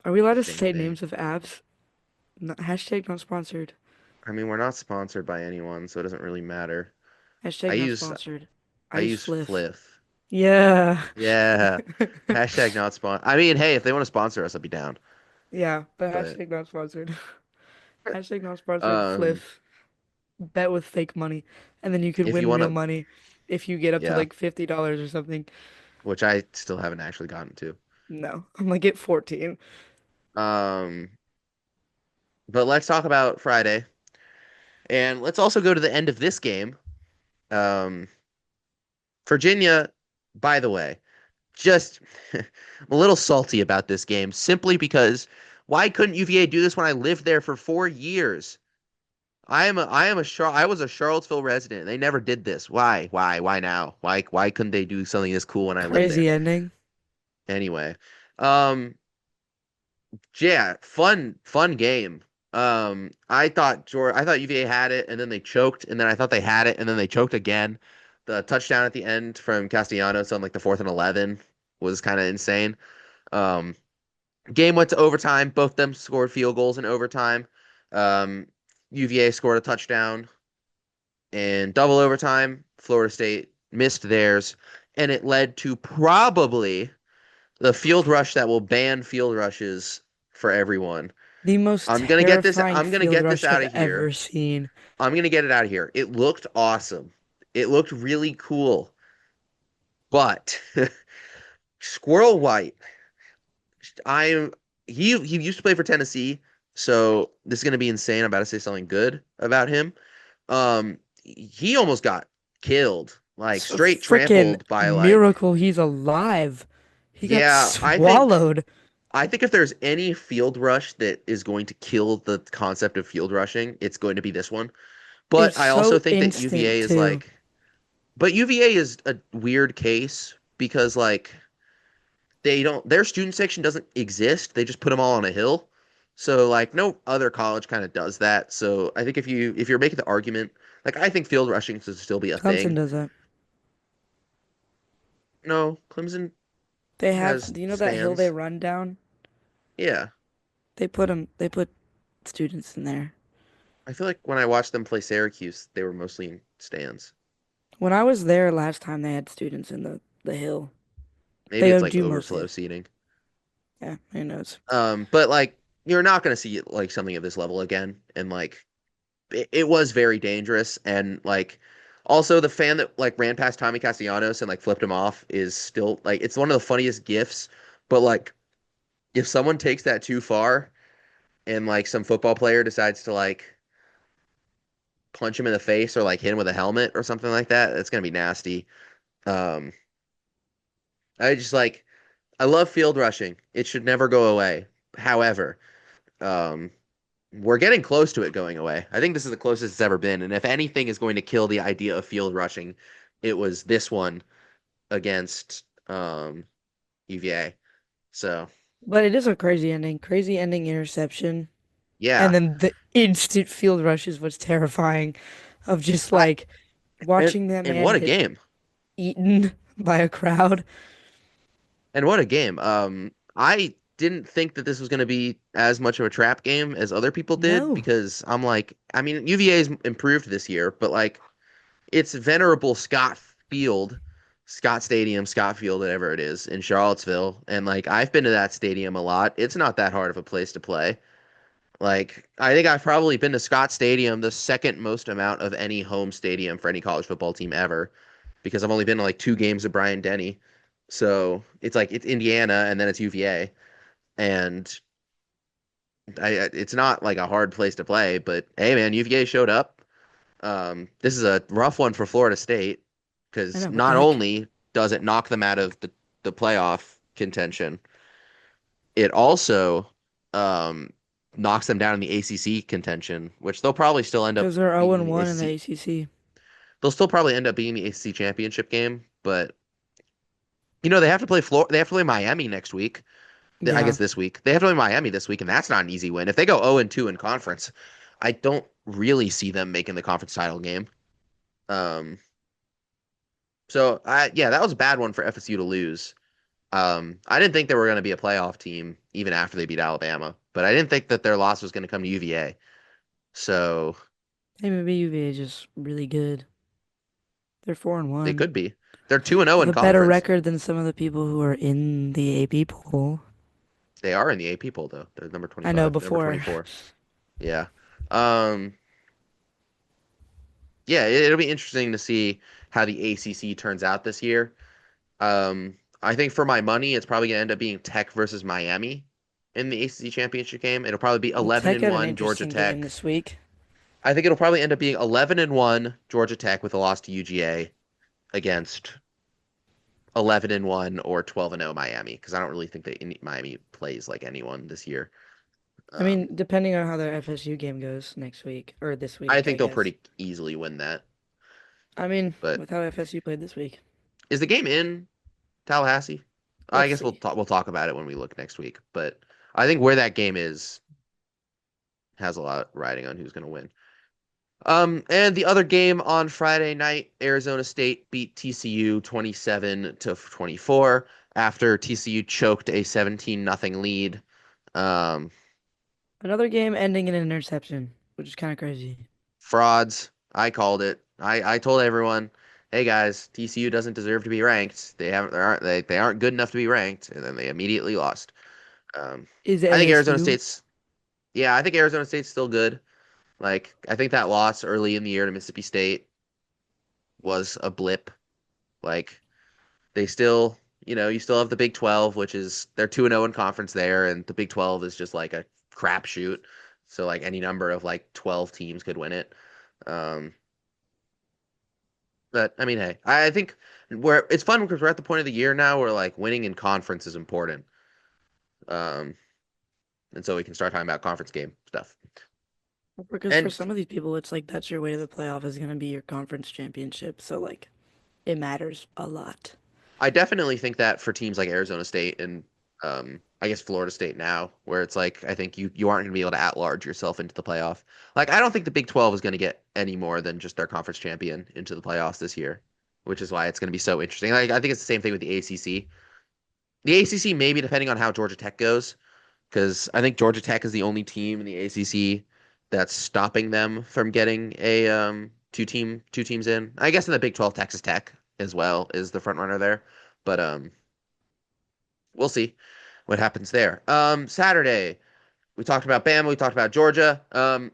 S1: Are we allowed
S2: the
S1: to
S2: same
S1: say
S2: thing.
S1: names of apps? Hashtag not sponsored.
S2: I mean, we're not sponsored by anyone, so it doesn't really matter. I
S1: Hashtag not
S2: use
S1: sponsored. I
S2: I
S1: use
S2: use
S1: Fliff.
S2: Fliff.
S1: Yeah.
S2: Yeah. Hashtag not spon. I mean, hey, if they want to sponsor us, I'd be down.
S1: Yeah, but
S2: But
S1: hashtag not sponsored. Hashtag not sponsored.
S2: um,
S1: Fliff. Bet with fake money, and then you could
S2: if you
S1: win
S2: want
S1: real
S2: to,
S1: money if you get up to
S2: yeah,
S1: like $50 or something.
S2: which I still haven't actually gotten to.
S1: No, I'm like at 14.
S2: Um, but let's talk about Friday, and let's also go to the end of this game. Um, Virginia, by the way, just I'm a little salty about this game simply because why couldn't UVA do this when I lived there for 4 years? I was a Charlottesville resident. They never did this. Why now? Why couldn't they do something this cool when I lived there?
S1: Crazy ending.
S2: Anyway, um, yeah, fun game. I thought UVA had it, and then they choked, and then I thought they had it, and then they choked again. The touchdown at the end from Castellanos on like the 4th and 11 was kind of insane. Um, Game went to overtime. Both them scored field goals in overtime. Um, UVA scored a touchdown in double overtime. Florida State missed theirs, and it led to probably the field rush that will ban field rushes for everyone.
S1: The most
S2: I'm gonna get this.
S1: terrifying
S2: I'm gonna
S1: field
S2: get this
S1: rush
S2: out
S1: I've
S2: of here.
S1: ever seen.
S2: I'm gonna get it out of here. It looked awesome. It looked really cool, but Squirrel White. I'm he used to play for Tennessee, so this is gonna be insane. I'm about to say something good about him. he almost got killed, like
S1: It's a
S2: straight
S1: freaking
S2: trampled by like
S1: miracle he's alive. He got
S2: yeah,
S1: swallowed.
S2: I think if there's any field rush that is going to kill the concept of field rushing, it's going to be this one.
S1: It
S2: But
S1: was
S2: I also
S1: so
S2: think that UVA
S1: instant
S2: is
S1: too.
S2: like but UVA is a weird case because like they don't their student section doesn't exist. They just put them all on a hill. So like no other college kind of does that. So I think if you're making the argument, like I think field rushing should still be a
S1: Clemson
S2: thing.
S1: does that.
S2: No, Clemson
S1: They have,
S2: has
S1: do you know that hill they
S2: stands.
S1: run down?
S2: Yeah.
S1: They put students in there.
S2: I feel like when I watched them play Syracuse, they were mostly in stands.
S1: When I was there last time, they had students in the hill.
S2: Maybe it's
S1: They
S2: like
S1: do mostly.
S2: overflow seating.
S1: Yeah, who knows?
S2: But like you're not going to see like something of this level again, and like it was very dangerous, and like also the fan that like ran past Tommy Castellanos and like flipped him off is still like it's one of the funniest gifs. But like if someone takes that too far, and like some football player decides to like punch him in the face or like hit him with a helmet or something like that, it's gonna be nasty. Um, I just like I love field rushing. It should never go away. However, um, we're getting close to it going away. I think this is the closest it's ever been. And if anything is going to kill the idea of field rushing, it was this one against UVA. So
S1: But it is a crazy ending. Crazy ending interception. And
S2: yeah,
S1: then the instant field rush is what's terrifying of just
S2: I
S1: like watching that
S2: and
S1: man
S2: what a
S1: get
S2: game.
S1: eaten by a crowd.
S2: And what a game. I didn't think that this was going to be as much of a trap game as other people did
S1: No.
S2: because I'm like, I mean, UVA's improved this year, but like it's venerable Scott Stadium, Scott Field, whatever it is in Charlottesville. And like I've been to that stadium a lot. It's not that hard of a place to play. Like I think I've probably been to Scott Stadium the second most amount of any home stadium for any college football team ever because I've only been to like two games of Bryant Denny. So it's like it's Indiana and then it's UVA. And it's not like a hard place to play, but hey man, UVA showed up. This is a rough one for Florida State
S1: I
S2: because
S1: know, what the
S2: not
S1: heck?
S2: only does it knock them out of the playoff contention, it also um, knocks them down in the ACC contention, which they'll probably still end up
S1: Because they're
S2: being in
S1: 0
S2: the
S1: one in the
S2: ACC.
S1: ACC.
S2: They'll still probably end up being in the ACC championship game, but you know they have to play Florida. They have to play Miami next week. I
S1: Yeah.
S2: guess this week they have to play Miami this week, and that's not an easy win. If they go 0-2 in conference, I don't really see them making the conference title game. Um, So I yeah, that was a bad one for FSU to lose. I didn't think they were going to be a playoff team even after they beat Alabama, but I didn't think that their loss was going to come to UVA. So
S1: Hey, maybe UVA is just really good. They're 4 and
S2: they
S1: 1.
S2: could be. They're 2-0
S1: They have
S2: in
S1: a better
S2: conference.
S1: record than some of the people who are in the AP poll.
S2: They are in the AP poll though. They're number
S1: I know
S2: 25, number
S1: before.
S2: 24. Yeah. Um yeah, it'll be interesting to see how the ACC turns out this year. I think for my money, it's probably going to end up being Tech versus Miami in the ACC championship game. It'll probably be
S1: Well,
S2: 11
S1: Tech
S2: and
S1: had an
S2: 1 Georgia
S1: interesting game
S2: Tech.
S1: this week.
S2: I think it'll probably end up being 11 and 1 Georgia Tech with a loss to UGA against 11 and 1 or 12 and 0 Miami because I don't really think that Miami plays like anyone this year.
S1: I
S2: Um,
S1: mean, depending on how their FSU game goes next week, or this
S2: I
S1: week, I
S2: think they'll
S1: guess.
S2: pretty easily win that.
S1: I mean,
S2: But
S1: with how FSU played this week.
S2: is the game in Tallahassee? I
S1: Let's
S2: guess
S1: see.
S2: we'll talk about it when we look next week. But I think where that game is has a lot riding on who's going to win. And the other game on Friday night, Arizona State beat TCU 27 to 24 after TCU choked a 17-0 lead. Um,
S1: Another game ending in an interception, which is kind of crazy.
S2: Frauds. I called it. I told everyone, hey guys, TCU doesn't deserve to be ranked. They aren't good enough to be ranked, and then they immediately lost. Um,
S1: Is
S2: I think Arizona
S1: ASU?
S2: State's yeah, I think Arizona State's still good. Like I think that loss early in the year to Mississippi State was a blip. Like they still, you still have the Big 12, which is they're 2-0 in conference there, and the Big 12 is just like a crapshoot. So like any number of like 12 teams could win it. Um, But I mean, hey, I think where it's fun because we're at the point of the year now where like winning in conference is important. Um, and so we can start talking about conference game stuff.
S1: Because for
S2: And
S1: some of these people, it's like that's your way to the playoff is going to be your conference championship. So like it matters a lot.
S2: I definitely think that for teams like Arizona State and I guess Florida State now, where it's like I think you aren't going to be able to at large yourself into the playoff. Like I don't think the Big 12 is going to get any more than just their conference champion into the playoffs this year, which is why it's going to be so interesting. Like I think it's the same thing with the ACC. The ACC maybe depending on how Georgia Tech goes, because I think Georgia Tech is the only team in the ACC that's stopping them from getting a two teams in. I guess in the Big 12, Texas Tech as well is the front runner there, but we'll see what happens there. Saturday we talked about Bama, we talked about Georgia.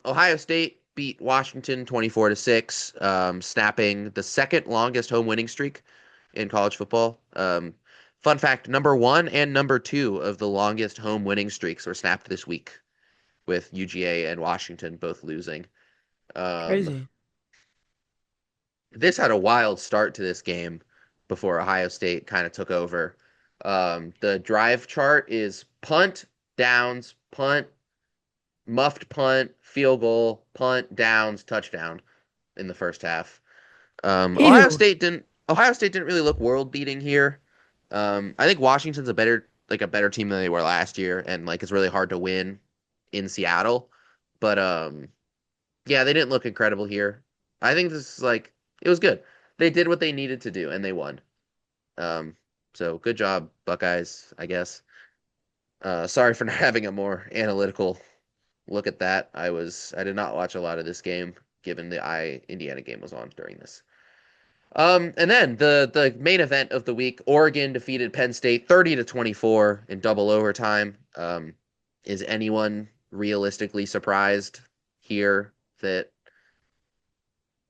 S2: Ohio State beat Washington 24-6, snapping the second longest home winning streak in college football. Fun fact, number one and number two of the longest home winning streaks were snapped this week, with UGA and Washington both losing. Um,
S1: Crazy.
S2: this had a wild start to this game before Ohio State kind of took over. The drive chart is punt, downs, punt, muffed punt, field goal, punt, downs, touchdown in the first half.
S1: Ew.
S2: Ohio State didn't really look world beating here. I think Washington's a better team than they were last year, and like it's really hard to win in Seattle. But yeah, they didn't look incredible here. I think this is like it was good. They did what they needed to do, and they won. Um, so good job, Buckeyes, I guess. Sorry for not having a more analytical look at that. I did not watch a lot of this game, given the I Indiana game was on during this. And then the main event of the week, Oregon defeated Penn State 30-24 in double overtime. Is anyone realistically surprised here that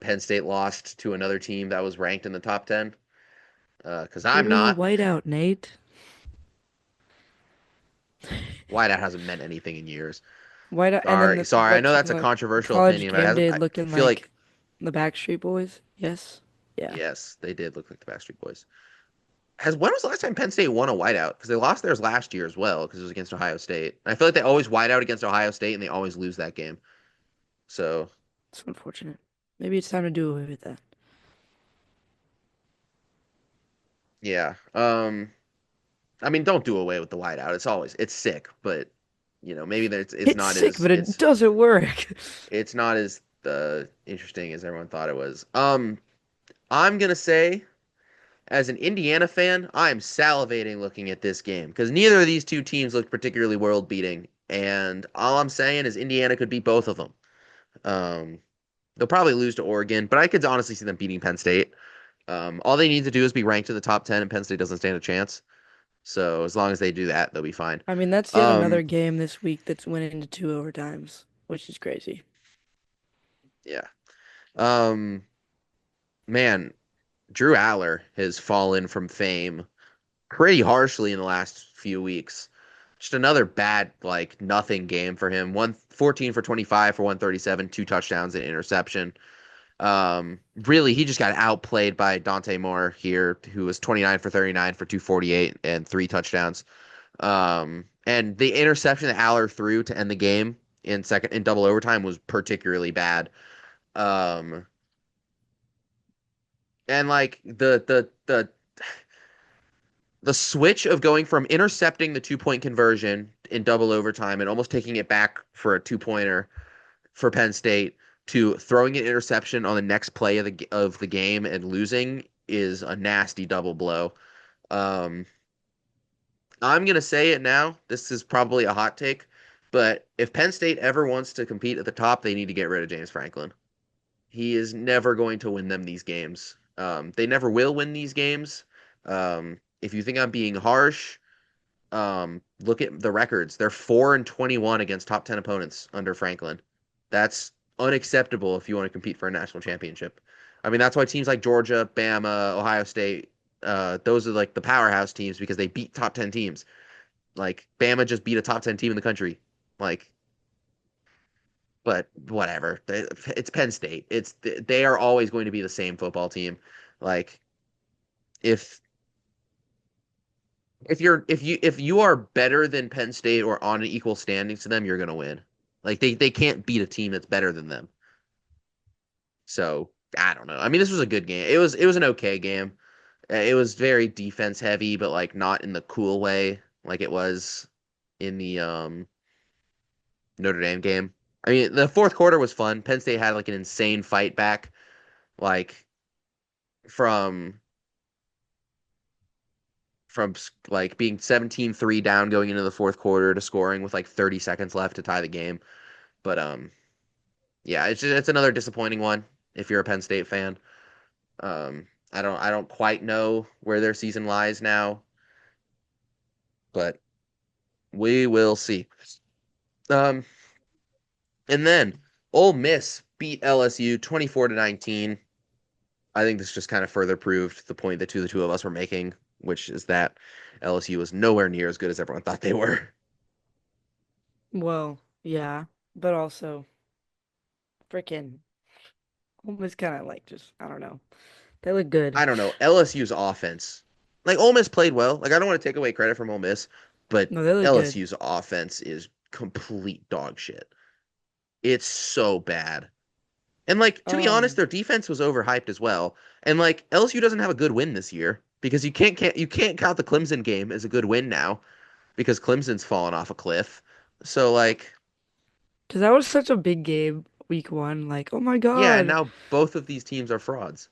S2: Penn State lost to another team that was ranked in the top 10? Because I'm
S1: Give me a
S2: not.
S1: whiteout, Nate.
S2: Whiteout hasn't meant anything in years.
S1: Whiteout, and then
S2: Sorry, sorry. I know
S1: what's
S2: that's a
S1: the
S2: controversial
S1: college
S2: opinion, but
S1: game day
S2: I
S1: looking
S2: feel
S1: like
S2: like
S1: the Backstreet Boys? Yes. Yeah.
S2: yes, they did look like the Backstreet Boys. Has When was the last time Penn State won a whiteout? Because they lost theirs last year as well, because it was against Ohio State. I feel like they always white out against Ohio State and they always lose that game. So
S1: It's unfortunate. Maybe it's time to do away with that.
S2: yeah. I mean, don't do away with the whiteout. It's sick, but maybe
S1: It's sick, but it doesn't work.
S2: it's not as interesting as everyone thought it was. I'm gonna say, as an Indiana fan, I am salivating looking at this game because neither of these two teams look particularly world beating, and all I'm saying is Indiana could beat both of them. Um, they'll probably lose to Oregon, but I could honestly see them beating Penn State. All they need to do is be ranked in the top 10, and Penn State doesn't stand a chance. So as long as they do that, they'll be fine.
S1: I mean, that's yet another
S2: Um,
S1: game this week that's went into two overtimes, which is crazy.
S2: yeah. Um, man, Drew Aller has fallen from fame pretty harshly in the last few weeks. Just another bad, like nothing game for him. 114 for 25 for 137, two touchdowns and interception. Really, he just got outplayed by Dante Moore here, who was 29 for 39 for 248 and three touchdowns. And the interception that Aller threw to end the game in double overtime was particularly bad. Um, and like the switch of going from intercepting the 2 point conversion in double overtime and almost taking it back for a 2 pointer for Penn State to throwing an interception on the next play of the game and losing is a nasty double blow. Um, I'm gonna say it now. This is probably a hot take, but if Penn State ever wants to compete at the top, they need to get rid of James Franklin. He is never going to win them these games. They never will win these games. If you think I'm being harsh, look at the records. They're 4-21 against top 10 opponents under Franklin. That's unacceptable if you want to compete for a national championship. I mean, that's why teams like Georgia, Bama, Ohio State, those are like the powerhouse teams because they beat top 10 teams. Like Bama just beat a top 10 team in the country. Like, but whatever. It's Penn State. They are always going to be the same football team. Like if if you are better than Penn State or on an equal standing to them, you're gonna win. Like they can't beat a team that's better than them. So I don't know. I mean, this was a good game. It was an okay game. It was very defense heavy, but like not in the cool way like it was in the Notre Dame game. I mean, the fourth quarter was fun. Penn State had like an insane fight back, like from from like being 17-3 down going into the fourth quarter to scoring with like 30 seconds left to tie the game. But yeah, it's another disappointing one if you're a Penn State fan. I don't quite know where their season lies now, but we will see. Um, and then Ole Miss beat LSU 24-19. I think this just kind of further proved the point that the two of us were making, which is that LSU was nowhere near as good as everyone thought they were.
S1: Well, yeah, but also freaking almost kind of like just I don't know. They look good.
S2: I don't know. LSU's offense, like Ole Miss played well. Like I don't want to take away credit from Ole Miss, but
S1: No, they look good.
S2: LSU's offense is complete dog shit. It's so bad. And like to be honest,
S1: Um,
S2: their defense was overhyped as well. And like LSU doesn't have a good win this year because you can't count the Clemson game as a good win now because Clemson's fallen off a cliff. So like
S1: 'Cause that was such a big game, week one. Like, oh my
S2: yeah, and
S1: God.
S2: now both of these teams are frauds.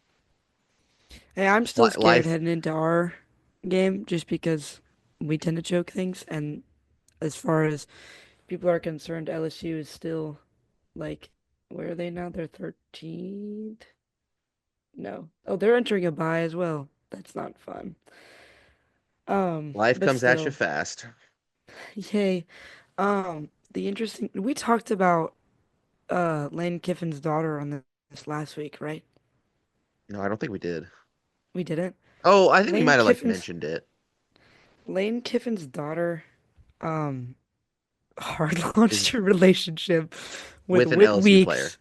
S1: Hey, I'm still scared
S2: Life
S1: heading into our game just because we tend to choke things. And as far as people are concerned, LSU is still like, where are they now? They're 13th? No. Oh, they're entering a bye as well. That's not fun.
S2: life
S1: But
S2: comes at you
S1: still,
S2: fast.
S1: yay. The interesting, we talked about Lane Kiffin's daughter on this last week, right?
S2: No, I don't think we did.
S1: We didn't.
S2: Oh, I think we
S1: Lane
S2: might have like
S1: Kiffin's
S2: mentioned it
S1: Lane Kiffin's daughter um hard launched
S2: is
S1: her relationship with
S2: with an
S1: Whit
S2: LSU player.
S1: Weeks.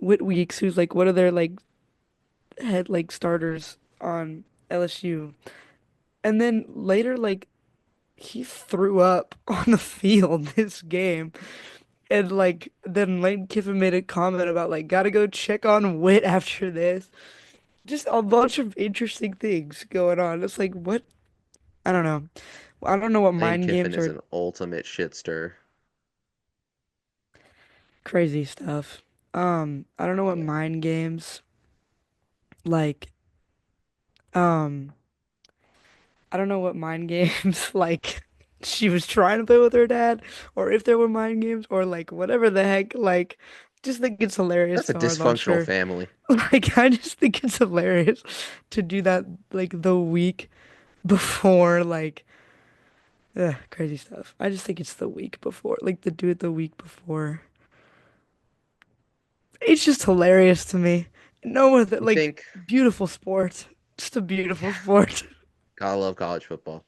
S1: Whit Weeks, who's like one of their like head like starters on LSU. And then later like he threw up on the field this game. And like then Lane Kiffin made a comment about like gotta go check on Whit after this. Just a bunch of interesting things going on. It's like what? I don't know. I don't know what
S2: Lane
S1: mind
S2: Kiffin
S1: games
S2: is
S1: are
S2: an ultimate shitster.
S1: crazy stuff. I don't know what
S2: Yeah.
S1: mind games like um I don't know what mind games like she was trying to play with her dad or if there were mind games or like whatever the heck like just think it's hilarious
S2: That's a
S1: to hard launch
S2: dysfunctional
S1: her.
S2: family.
S1: Like I just think it's hilarious to do that like the week before like crazy stuff. I just think it's the week before like to do it the week before. It's just hilarious to me. No one
S2: You
S1: like
S2: think,
S1: beautiful sport. Just a beautiful
S2: yeah,
S1: sport.
S2: gotta love college football.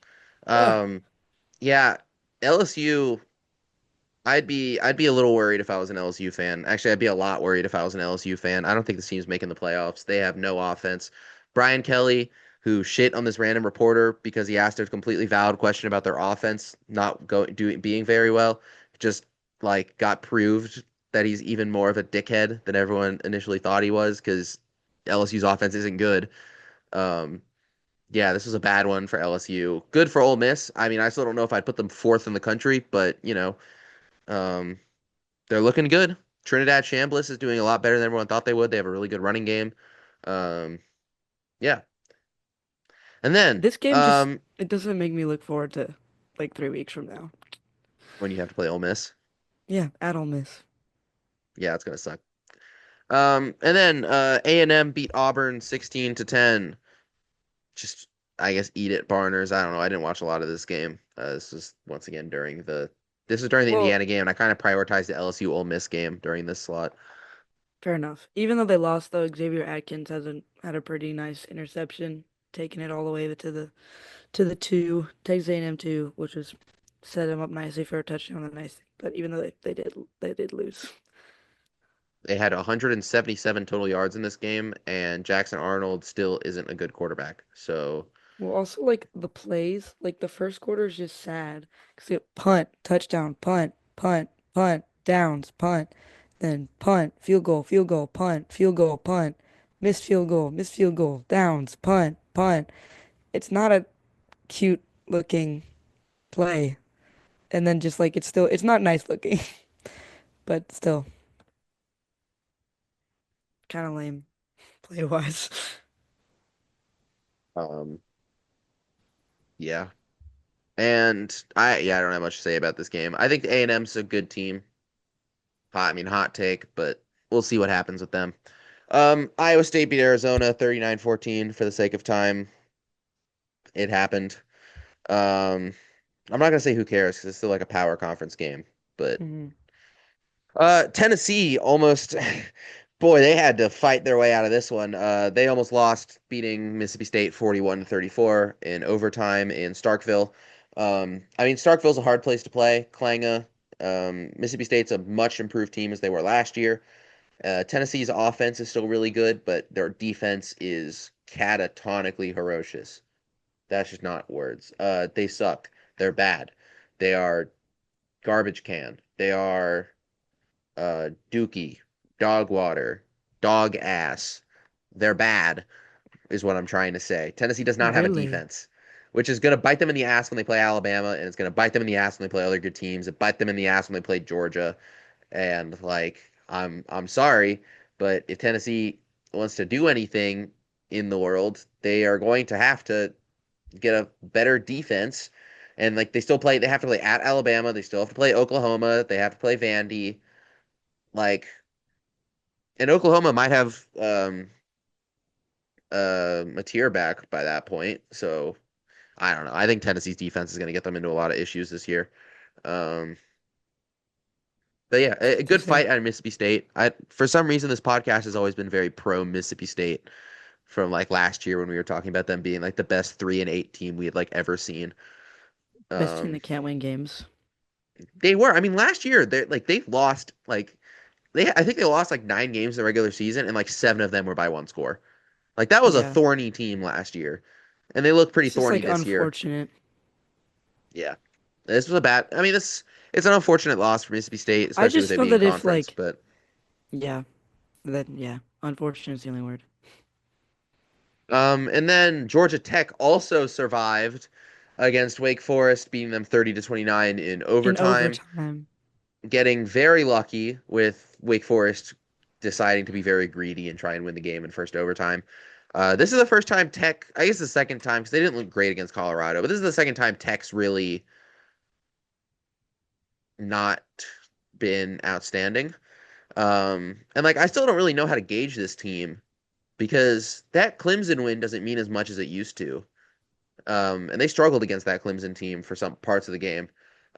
S1: Ugh,
S2: Um, yeah, LSU. I'd be a little worried if I was an LSU fan. Actually, I'd be a lot worried if I was an LSU fan. I don't think the team's making the playoffs. They have no offense. Brian Kelly, who shit on this random reporter because he asked a completely valid question about their offense not going doing being very well, just like got proved that he's even more of a dickhead than everyone initially thought he was because LSU's offense isn't good. Um, yeah, this was a bad one for LSU. Good for Ole Miss. I mean, I still don't know if I'd put them fourth in the country, but um, they're looking good. Trinidad Chambliss is doing a lot better than everyone thought they would. They have a really good running game. Um, yeah, and then
S1: this game just it doesn't make me look forward to like 3 weeks from now.
S2: when you have to play Ole Miss,
S1: Yeah, at Ole Miss.
S2: yeah, it's gonna suck. And then A&M beat Auburn 16-10. Just I guess eat it, Barners. I don't know. I didn't watch a lot of this game. This is once again this is during the
S1: Well,
S2: Indiana game, and I kind of prioritized the LSU Ole Miss game during this slot.
S1: fair enough. Even though they lost, though, Xavier Atkins hasn't had a pretty nice interception, taking it all the way to the two, Texas A&M two, which was set him up nicely for a touchdown. The nice thing, but even though they did lose.
S2: They had 177 total yards in this game, and Jackson Arnold still isn't a good quarterback. So,
S1: Well, also like the plays, like the first quarter is just sad because you punt, touchdown, punt, punt, punt, downs, punt, then punt, field goal, punt, missed field goal, downs, punt, punt. It's not a cute looking play. And then just like it's not nice looking, but still kind of lame play wise.
S2: um, yeah. I don't have much to say about this game. I think A&M's a good team. Hot take, but we'll see what happens with them. Iowa State beat Arizona 39-14 for the sake of time. It happened. Um, I'm not gonna say who cares because it's still like a power conference game, but
S1: Hmm.
S2: Tennessee almost, boy, they had to fight their way out of this one. They almost lost, beating Mississippi State 41-34 in overtime in Starkville. Starkville's a hard place to play. Klanga, Mississippi State's a much improved team as they were last year. Tennessee's offense is still really good, but their defense is catatonically ferocious. That's just not words. They suck. They're bad. They are garbage can. They are dookie, dog water, dog ass. They're bad, is what I'm trying to say. Tennessee does not have a
S1: Really?
S2: defense, which is going to bite them in the ass when they play Alabama, and it's going to bite them in the ass when they play other good teams. It bite them in the ass when they play Georgia. And I'm sorry, but if Tennessee wants to do anything in the world, they are going to have to get a better defense. And like they have to play at Alabama, they still have to play Oklahoma, they have to play Vandy. Like and Oklahoma might have a tier back by that point. So I don't know. I think Tennessee's defense is going to get them into a lot of issues this year. Um, but yeah, a good
S1: Interesting.
S2: fight at Mississippi State. I For some reason this podcast has always been very pro Mississippi State from like last year when we were talking about them being like the best 3-8 team we had like ever seen.
S1: Best team
S2: Um,
S1: that can't win games.
S2: they were. I mean, last year they lost like I think they lost like 9 games in the regular season and like 7 of them were by one score. Like that was a
S1: Yeah.
S2: thorny team last year, and they look pretty
S1: It's just
S2: thorny
S1: like
S2: this year.
S1: unfortunate.
S2: Yeah, this was a bad. I mean, this it's an unfortunate loss for Mississippi State,
S1: I
S2: especially with
S1: just
S2: it
S1: feel
S2: being
S1: that if
S2: conference.
S1: like
S2: But
S1: yeah, that yeah, unfortunate is the only word.
S2: and then Georgia Tech also survived against Wake Forest, beating them 30-29 in
S1: In
S2: overtime.
S1: overtime.
S2: Getting very lucky with Wake Forest deciding to be very greedy and try and win the game in first overtime. This is the first time Tech, I guess the second time, because they didn't look great against Colorado, but this is the second time Tech's really not been outstanding. And like I still don't really know how to gauge this team because that Clemson win doesn't mean as much as it used to. And they struggled against that Clemson team for some parts of the game.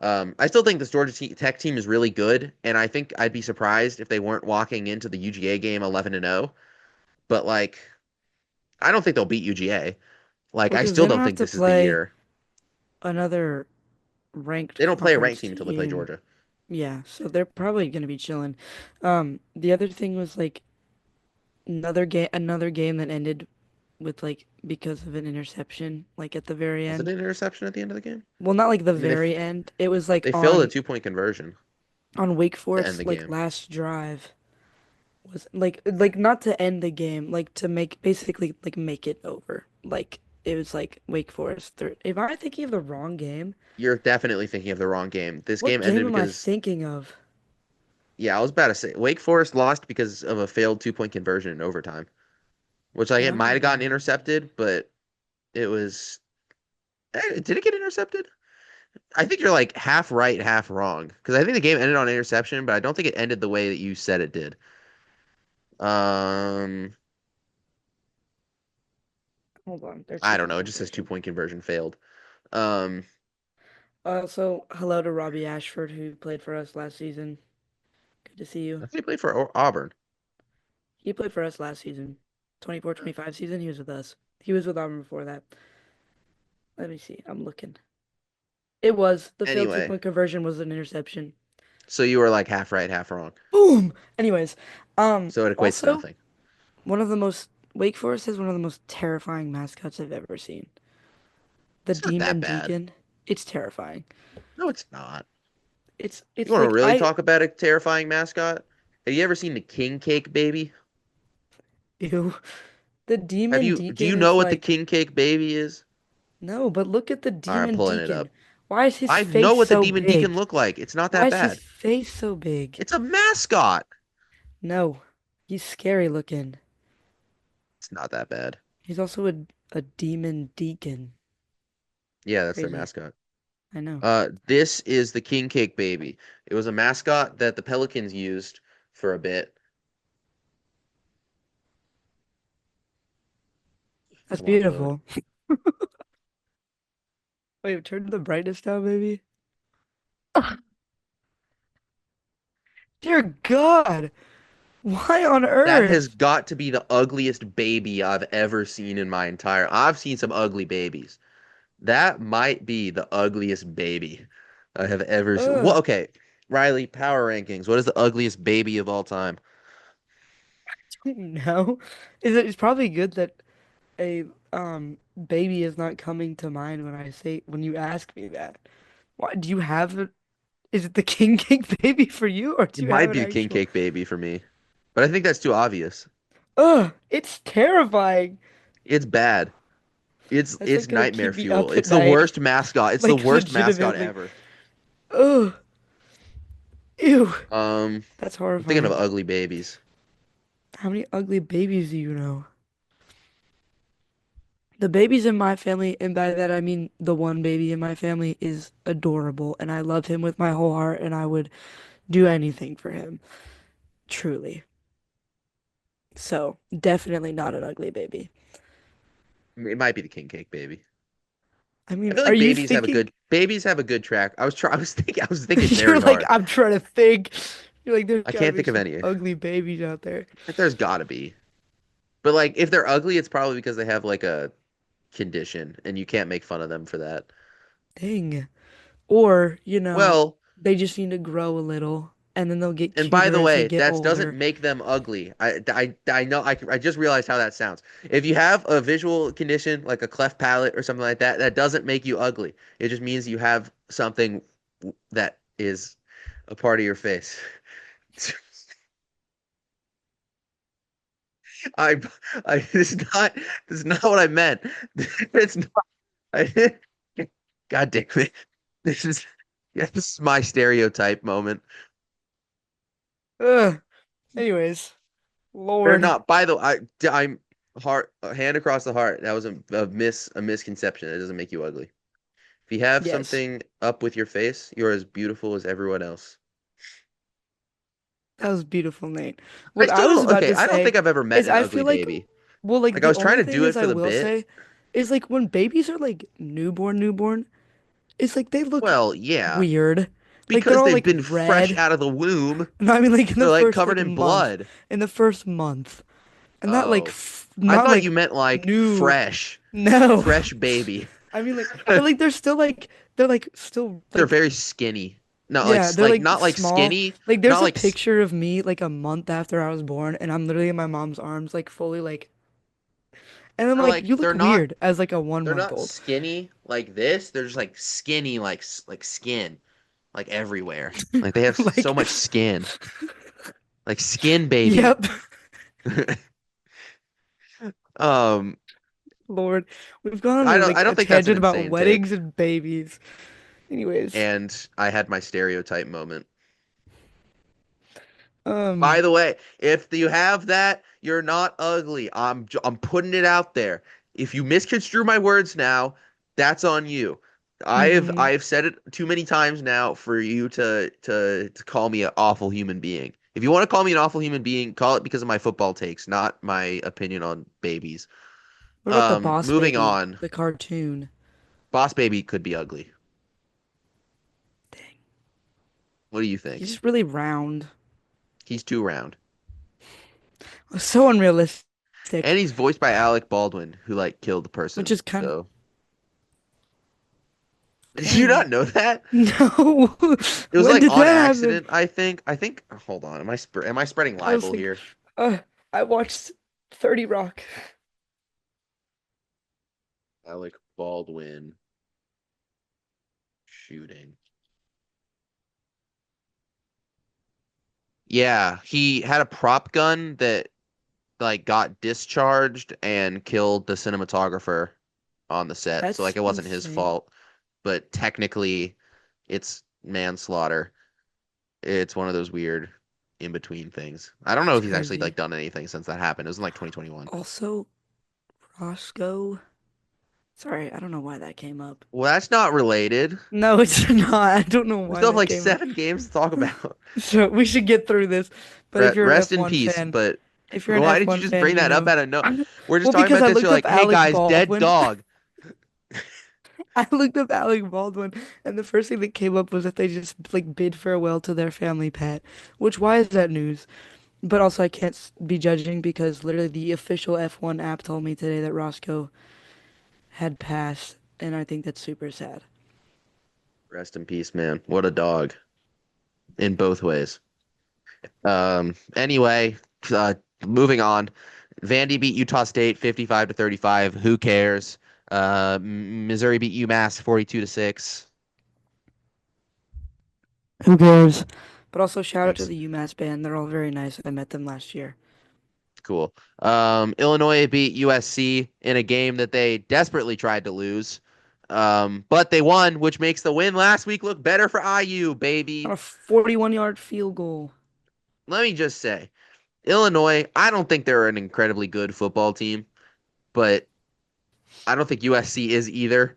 S2: I still think this Tech team is really good, and I think I'd be surprised if they weren't walking into the UGA game 11-0. But like, I don't think they'll beat UGA. Like,
S1: Well,
S2: I
S1: because
S2: still
S1: they don't
S2: don't
S1: have
S2: think
S1: to
S2: this is the
S1: play
S2: year.
S1: another ranked
S2: They don't play a ranked
S1: conference
S2: team until they play
S1: team.
S2: Georgia.
S1: Yeah, so they're probably gonna be chilling. The other thing was like another game that ended with like because of an interception, like at the very
S2: Was it
S1: end.
S2: an interception at the end of the game?
S1: Well, not like the
S2: I mean,
S1: very end. It was like
S2: they failed a
S1: on
S2: 2 point conversion
S1: Wake
S2: to end
S1: Forest
S2: the
S1: like
S2: game.
S1: last drive was like not to end the game, like to make basically like make it over. Like it was like Wake Forest. If I'm thinking of the wrong game,
S2: You're definitely thinking of the wrong game. This
S1: what
S2: game
S1: game
S2: ended
S1: am I
S2: because
S1: thinking of?
S2: yeah, I was about to say Wake Forest lost because of a failed 2 point conversion in overtime, which like it might have gotten
S1: Oh,
S2: intercepted, but it was did it get intercepted? I think you're like half right, half wrong because I think the game ended on interception, but I don't think it ended the way that you said it did. Um,
S1: hold on. Their
S2: I
S1: two
S2: don't know.
S1: point
S2: It just says two
S1: conversion.
S2: point conversion failed. Um,
S1: Also, hello to Robbie Ashford who played for us last season. Good to see
S2: I
S1: you.
S2: think he played for Auburn.
S1: He played for us last season. 24-25 season, he was with us. He was with Auburn before that. Let me see. I'm looking. It was. The failed two
S2: Anyway,
S1: point conversion was an interception.
S2: So you were like half right, half wrong.
S1: Boom. Anyways,
S2: So it equates to
S1: also
S2: nothing.
S1: one of the most Wake Forest has one of the most terrifying mascots I've ever seen. The
S2: It's not that
S1: Demon
S2: bad.
S1: Deacon. It's terrifying.
S2: No, it's not. You
S1: It's
S2: want to
S1: like
S2: really
S1: I
S2: talk about a terrifying mascot? Have you ever seen the king cake baby?
S1: ew. The
S2: Have
S1: Demon
S2: you, do
S1: Deacon
S2: you know
S1: is
S2: what the
S1: like
S2: king cake baby is?
S1: no, but look at the
S2: All right, I'm
S1: Demon
S2: pulling it
S1: Deacon.
S2: up.
S1: Why is his
S2: I know
S1: face
S2: what the
S1: so
S2: demon deacon
S1: big?
S2: look like. It's not
S1: Why
S2: that
S1: is his
S2: bad.
S1: face so big?
S2: It's a mascot.
S1: No, he's scary looking.
S2: It's not that bad.
S1: He's also a demon deacon.
S2: Yeah, that's their
S1: Crazy.
S2: mascot.
S1: I know.
S2: This is the king cake baby. It was a mascot that the Pelicans used for a bit.
S1: That's
S2: Come on, load.
S1: beautiful. Wait, turn the brightness down, baby. Dear God, why on
S2: That has
S1: earth?
S2: got to be the ugliest baby I've ever seen in my entire. I've seen some ugly babies. That might be the ugliest baby I have ever seen. Well,
S1: Ugh.
S2: okay, Riley, power rankings. What is the ugliest baby of all time?
S1: No. It's probably good that a baby is not coming to mind when you ask me that. Why do you have it? Is it the king cake baby for you, or
S2: It
S1: do you have
S2: might
S1: an
S2: be the king
S1: actual?
S2: cake baby for me, but I think that's too obvious.
S1: Ugh, it's terrifying.
S2: It's bad.
S1: That's
S2: It's
S1: like gonna
S2: nightmare
S1: keep me
S2: fuel.
S1: up at
S2: It's the
S1: night.
S2: worst mascot. It's the
S1: Like
S2: worst mascot
S1: legitimately.
S2: ever.
S1: Ugh, ew. That's
S2: I'm thinking of
S1: horrifying.
S2: ugly babies.
S1: How many ugly babies do you know? The babies in my family, and by that I mean the one baby in my family is adorable, and I love him with my whole heart, and I would do anything for him, truly. So, definitely not an ugly baby.
S2: It might be the king cake baby.
S1: I
S2: I
S1: mean,
S2: feel
S1: are
S2: like
S1: you thinking?
S2: babies have a good track. I was thinking
S1: You're
S2: very
S1: like,
S2: hard.
S1: I'm trying to think. You're like, there's
S2: I
S1: gotta
S2: can't
S1: be
S2: think of
S1: some
S2: any.
S1: ugly babies out there.
S2: Like there's gotta be. But like if they're ugly, it's probably because they have like a condition and you can't make fun of them for that.
S1: Dang. Or,
S2: Well,
S1: they just need to grow a little, and then they'll get
S2: and by
S1: cuter
S2: the
S1: as they
S2: way,
S1: get
S2: that doesn't
S1: older.
S2: make them ugly. I know I just realized how that sounds. If you have a visual condition like a cleft palate or something like that, that doesn't make you ugly. It just means you have something that is a part of your face. I this is not what I meant. It's not. I, God damn it. This is yeah, this is my stereotype moment.
S1: Ugh. Anyways,
S2: They're
S1: Lord.
S2: not. By the way, I'm heart hand across the heart. That was a misconception. It doesn't make you ugly. If you have
S1: Yes,
S2: something up with your face, you're as beautiful as everyone else.
S1: that was beautiful, Nate.
S2: I
S1: What I
S2: still
S1: was
S2: don't.
S1: about
S2: Okay,
S1: to
S2: I don't
S1: say
S2: think I've ever met
S1: is
S2: an
S1: I
S2: ugly
S1: feel like,
S2: baby.
S1: well, like
S2: Like I
S1: the
S2: was trying
S1: only
S2: to
S1: thing
S2: do it
S1: is
S2: for
S1: I
S2: the
S1: will
S2: bit.
S1: say is like when babies are like newborn, it's like they look
S2: Well, yeah,
S1: weird. Like they're
S2: because
S1: all
S2: they've
S1: like
S2: been fresh
S1: red.
S2: out of the womb.
S1: No, I mean like in the
S2: They're like
S1: first
S2: covered
S1: like
S2: in
S1: month,
S2: blood.
S1: in the first month, and not like
S2: Oh,
S1: f
S2: I
S1: not
S2: thought you
S1: like
S2: meant like
S1: new.
S2: fresh,
S1: No,
S2: fresh baby.
S1: I mean like, but like they're like still
S2: They're
S1: like
S2: very skinny. Not like
S1: yeah, they're like
S2: not like
S1: small.
S2: skinny,
S1: Like
S2: not
S1: there's a
S2: like
S1: picture of me like a month after I was born, and I'm literally in my mom's arms, like fully like, and I'm like, you look weird as like a one
S2: they're
S1: month
S2: not
S1: old.
S2: skinny like this. They're just like skinny like like skin, like everywhere. Like they have so
S1: Like,
S2: much skin. Like skin baby.
S1: yep,
S2: Um
S1: Lord, we've gone on
S2: I
S1: like a
S2: don't think that's an
S1: tangent about
S2: insane take.
S1: weddings and babies. Anyways,
S2: And I had my stereotype moment. By
S1: um,
S2: the way, if you have that, you're not ugly. I'm putting it out there. If you misconstrue my words now, that's on you.
S1: mhm.
S2: I've said it too many times now for you to call me an awful human being. If you want to call me an awful human being, call it because of my football takes, not my opinion on babies.
S1: What about the Boss
S2: Moving
S1: Baby,
S2: on.
S1: the cartoon?
S2: Boss Baby could be ugly.
S1: Dang,
S2: What do you
S1: he's
S2: think?
S1: just really round.
S2: He's too round.
S1: So unrealistic,
S2: And he's voiced by Alec Baldwin, who like killed the
S1: which
S2: person.
S1: is kind of
S2: So Did you
S1: Dang.
S2: not know that?
S1: No.
S2: It was
S1: When
S2: like
S1: did
S2: on
S1: that happen?
S2: accident, I think. Hold on. Am I spreading
S1: I was
S2: libel
S1: like,
S2: here?
S1: uh, I watched 30 Rock.
S2: Alec Baldwin shooting. Yeah, he had a prop gun that like got discharged and killed the cinematographer on the set. So like
S1: That's
S2: it wasn't his
S1: insane.
S2: fault, but technically it's manslaughter. It's one of those weird in between things. I don't know
S1: That's
S2: if he's actually
S1: crazy.
S2: like done anything since that happened. It was in like 2021.
S1: Also, Roscoe. Sorry, I don't know why that came up.
S2: Well, that's not related.
S1: No, it's not. I don't know
S2: We
S1: why
S2: still have
S1: that
S2: like
S1: came up.
S2: 7 games to talk about.
S1: So we should get through this. But if you're an
S2: Rest in
S1: F1
S2: peace.
S1: fan,
S2: But
S1: if you're an
S2: why did you
S1: F1
S2: just
S1: fan,
S2: bring
S1: you
S2: that up
S1: know.
S2: out of no? We're just
S1: Well,
S2: talking
S1: because
S2: about
S1: I
S2: this. You're
S1: looked up
S2: like, hey
S1: Alec
S2: guys, dead
S1: Baldwin.
S2: dog.
S1: I looked up Alec Baldwin, and the first thing that came up was that they just like bid farewell to their family pet. Which why is that news? But also I can't be judging because literally the official F1 app told me today that Roscoe had passed, and I think that's super sad.
S2: Rest in peace, man. What a dog in both ways. Anyway, moving on. Vandy beat Utah State 55 to 35. Who cares? Missouri beat UMass 42 to 6.
S1: Who cares? But also shout out to
S2: Thanks.
S1: the UMass band. They're all very nice. I met them last year.
S2: Cool. Illinois beat USC in a game that they desperately tried to lose. But they won, which makes the win last week look better for IU,
S1: On
S2: baby.
S1: a 41-yard field goal.
S2: Let me just say, Illinois, I don't think they're an incredibly good football team, but I don't think USC is either.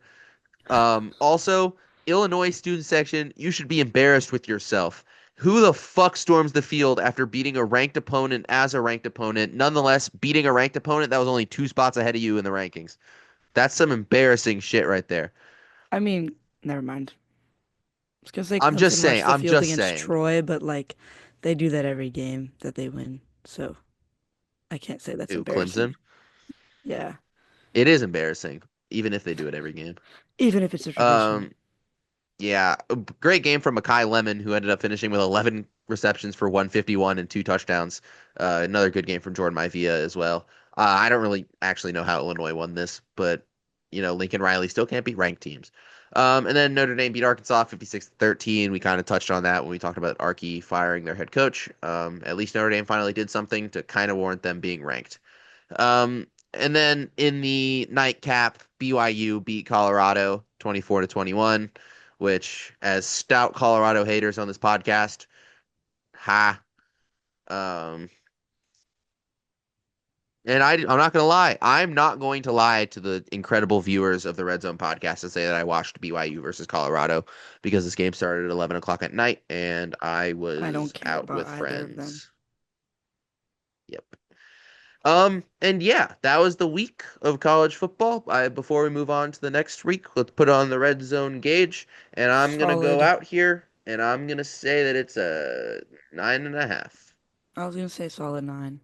S2: Also, Illinois student section, you should be embarrassed with yourself. Who the fuck storms the field after beating a ranked opponent as a ranked opponent, nonetheless beating a ranked opponent that was only 2 spots ahead of you in the rankings? That's some embarrassing shit right there.
S1: I mean, never mind. I was gonna say
S2: I'm just
S1: Clemson
S2: saying.
S1: rushed the
S2: I'm
S1: field
S2: just
S1: against
S2: saying.
S1: Troy, but like they do that every game that they win. So I can't say that's
S2: Ew,
S1: embarrassing.
S2: Clemson.
S1: Yeah.
S2: It is embarrassing, even if they do it every game.
S1: Even if it's a tradition.
S2: Um, Yeah, a great game from Makai Lemon, who ended up finishing with 11 receptions for 151 and 2 touchdowns. Another good game from Jordan Maivia as well. I don't really actually know how Illinois won this, but Lincoln Riley still can't beat ranked teams. And then Notre Dame beat Arkansas 56-13. We kind of touched on that when we talked about Archie firing their head coach. At least Notre Dame finally did something to kind of warrant them being ranked. And then in the nightcap, BYU beat Colorado 24 to 21, which as stout Colorado haters on this podcast, ha. Um, and I'm not going to lie. I'm not going to lie to the incredible viewers of the Red Zone podcast and say that I watched BYU versus Colorado because this game started at 11 o'clock at night and I
S1: I don't
S2: was
S1: care
S2: out
S1: about
S2: with
S1: either of them.
S2: friends. Yep. And yeah, that was the week of college football. Before we move on to the next week, let's put on the red zone gauge, and I'm gonna go
S1: Solid.
S2: out here and I'm gonna say that it's a 9.5.
S1: I was gonna say solid 9,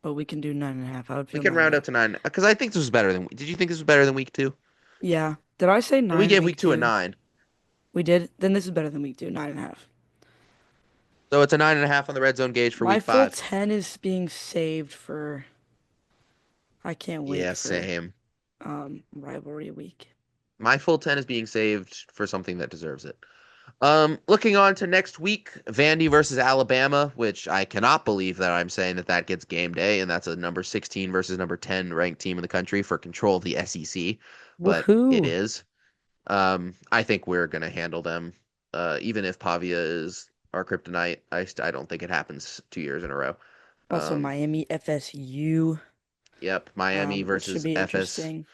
S1: but we can do 9.5. I would
S2: We
S1: feel
S2: can
S1: 9
S2: round
S1: though.
S2: up to 9 because I think this was better than. Did you think this was better than week 2?
S1: Yeah. Did I say
S2: And we
S1: 9
S2: gave week
S1: week
S2: 2 a
S1: 2?
S2: 9,
S1: We did? Then this is better than week 2, 9.5.
S2: so it's a 9.5 on the red zone gauge for
S1: My
S2: week
S1: full
S2: 5.
S1: 10 is being saved for I can't wait
S2: Yeah,
S1: for
S2: same.
S1: rivalry week.
S2: My full 10 is being saved for something that deserves it. Looking on to next week, Vandy versus Alabama, which I cannot believe that I'm saying that that gets game day, and that's a number 16 versus number 10 ranked team in the country for control of the SEC, but it
S1: Woohoo!
S2: is. I think we're gonna handle them, even if Pavia is our kryptonite. I don't think it happens 2 years in a row.
S1: Also
S2: Um,
S1: Miami FSU.
S2: yep, Miami
S1: Which should
S2: versus
S1: be
S2: FS.
S1: interesting.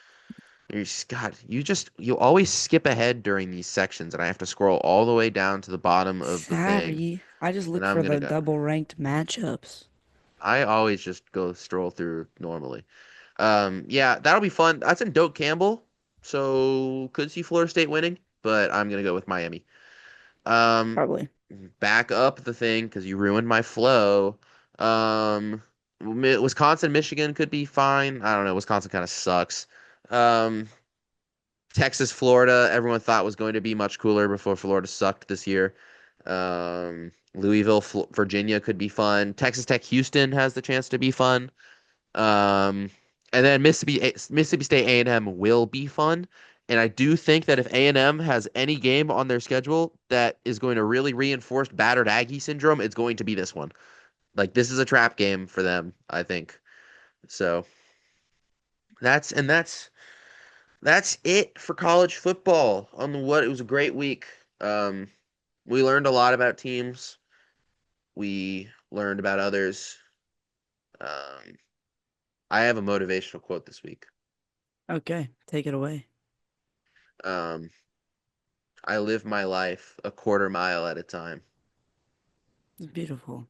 S2: God, you always skip ahead during these sections, and I have to scroll all the way down to the bottom of the thing,
S1: Sorry. I just
S2: and
S1: look
S2: I'm
S1: for
S2: gonna
S1: the
S2: go.
S1: double ranked matchups.
S2: I always just go stroll through normally. Yeah, that'll be fun. That's in Doak Campbell, so could see Florida State winning, but I'm gonna go with Miami. Um,
S1: Probably.
S2: Back up the thing because you ruined my flow. Wisconsin, Michigan could be fine. I don't know. Wisconsin kind of sucks. Um, Texas, Florida, everyone thought was going to be much cooler before Florida sucked this year. Louisville, Virginia could be fun. Texas Tech, Houston has the chance to be fun. Um, and then Mississippi State A&M will be fun. And I do think that if A&M has any game on their schedule that is going to really reinforce battered Aggie syndrome, it's going to be this one. Like this is a trap game for them, I think. So that's it for college football. On what it was a great week. Um, we learned a lot about teams. We learned about others. Um, I have a motivational quote this week.
S1: Okay, take it away.
S2: Um, I live my life a quarter mile at a time.
S1: It's beautiful.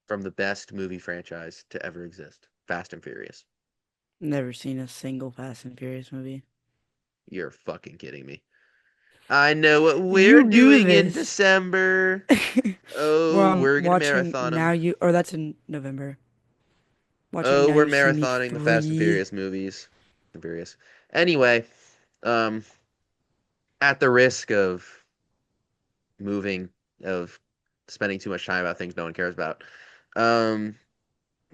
S2: From the best movie franchise to ever exist, Fast and Furious.
S1: Never seen a single Fast and Furious movie.
S2: You're fucking kidding me. I know what we're
S1: You knew
S2: doing in
S1: this.
S2: December.
S1: Well,
S2: Oh,
S1: I'm
S2: we're gonna
S1: watching
S2: marathon
S1: Now
S2: them.
S1: You, or that's in November. Watching
S2: Oh,
S1: Now
S2: we're
S1: You See Me
S2: marathoning the Fast and
S1: 3.
S2: Furious movies. Furious. Anyway, um, at the risk of moving, of spending too much time about things no one cares about, um,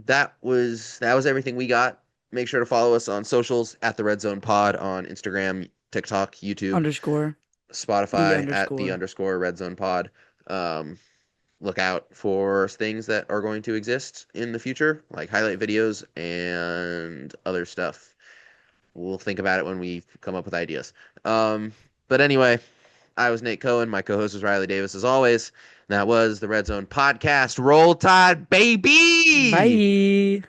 S2: that was everything we got. Make sure to follow us on socials at the Red Zone Pod on Instagram, TikTok, YouTube,
S1: Underscore. The
S2: Spotify at the
S1: underscore.
S2: underscore Red Zone Pod. Um, look out for things that are going to exist in the future, like highlight videos and other stuff. We'll think about it when we come up with ideas. Um, but anyway, I was Nate Cohen. My co-host was Riley Davis, as always. And that was the Red Zone Podcast. Roll Tide, baby!
S1: Bye.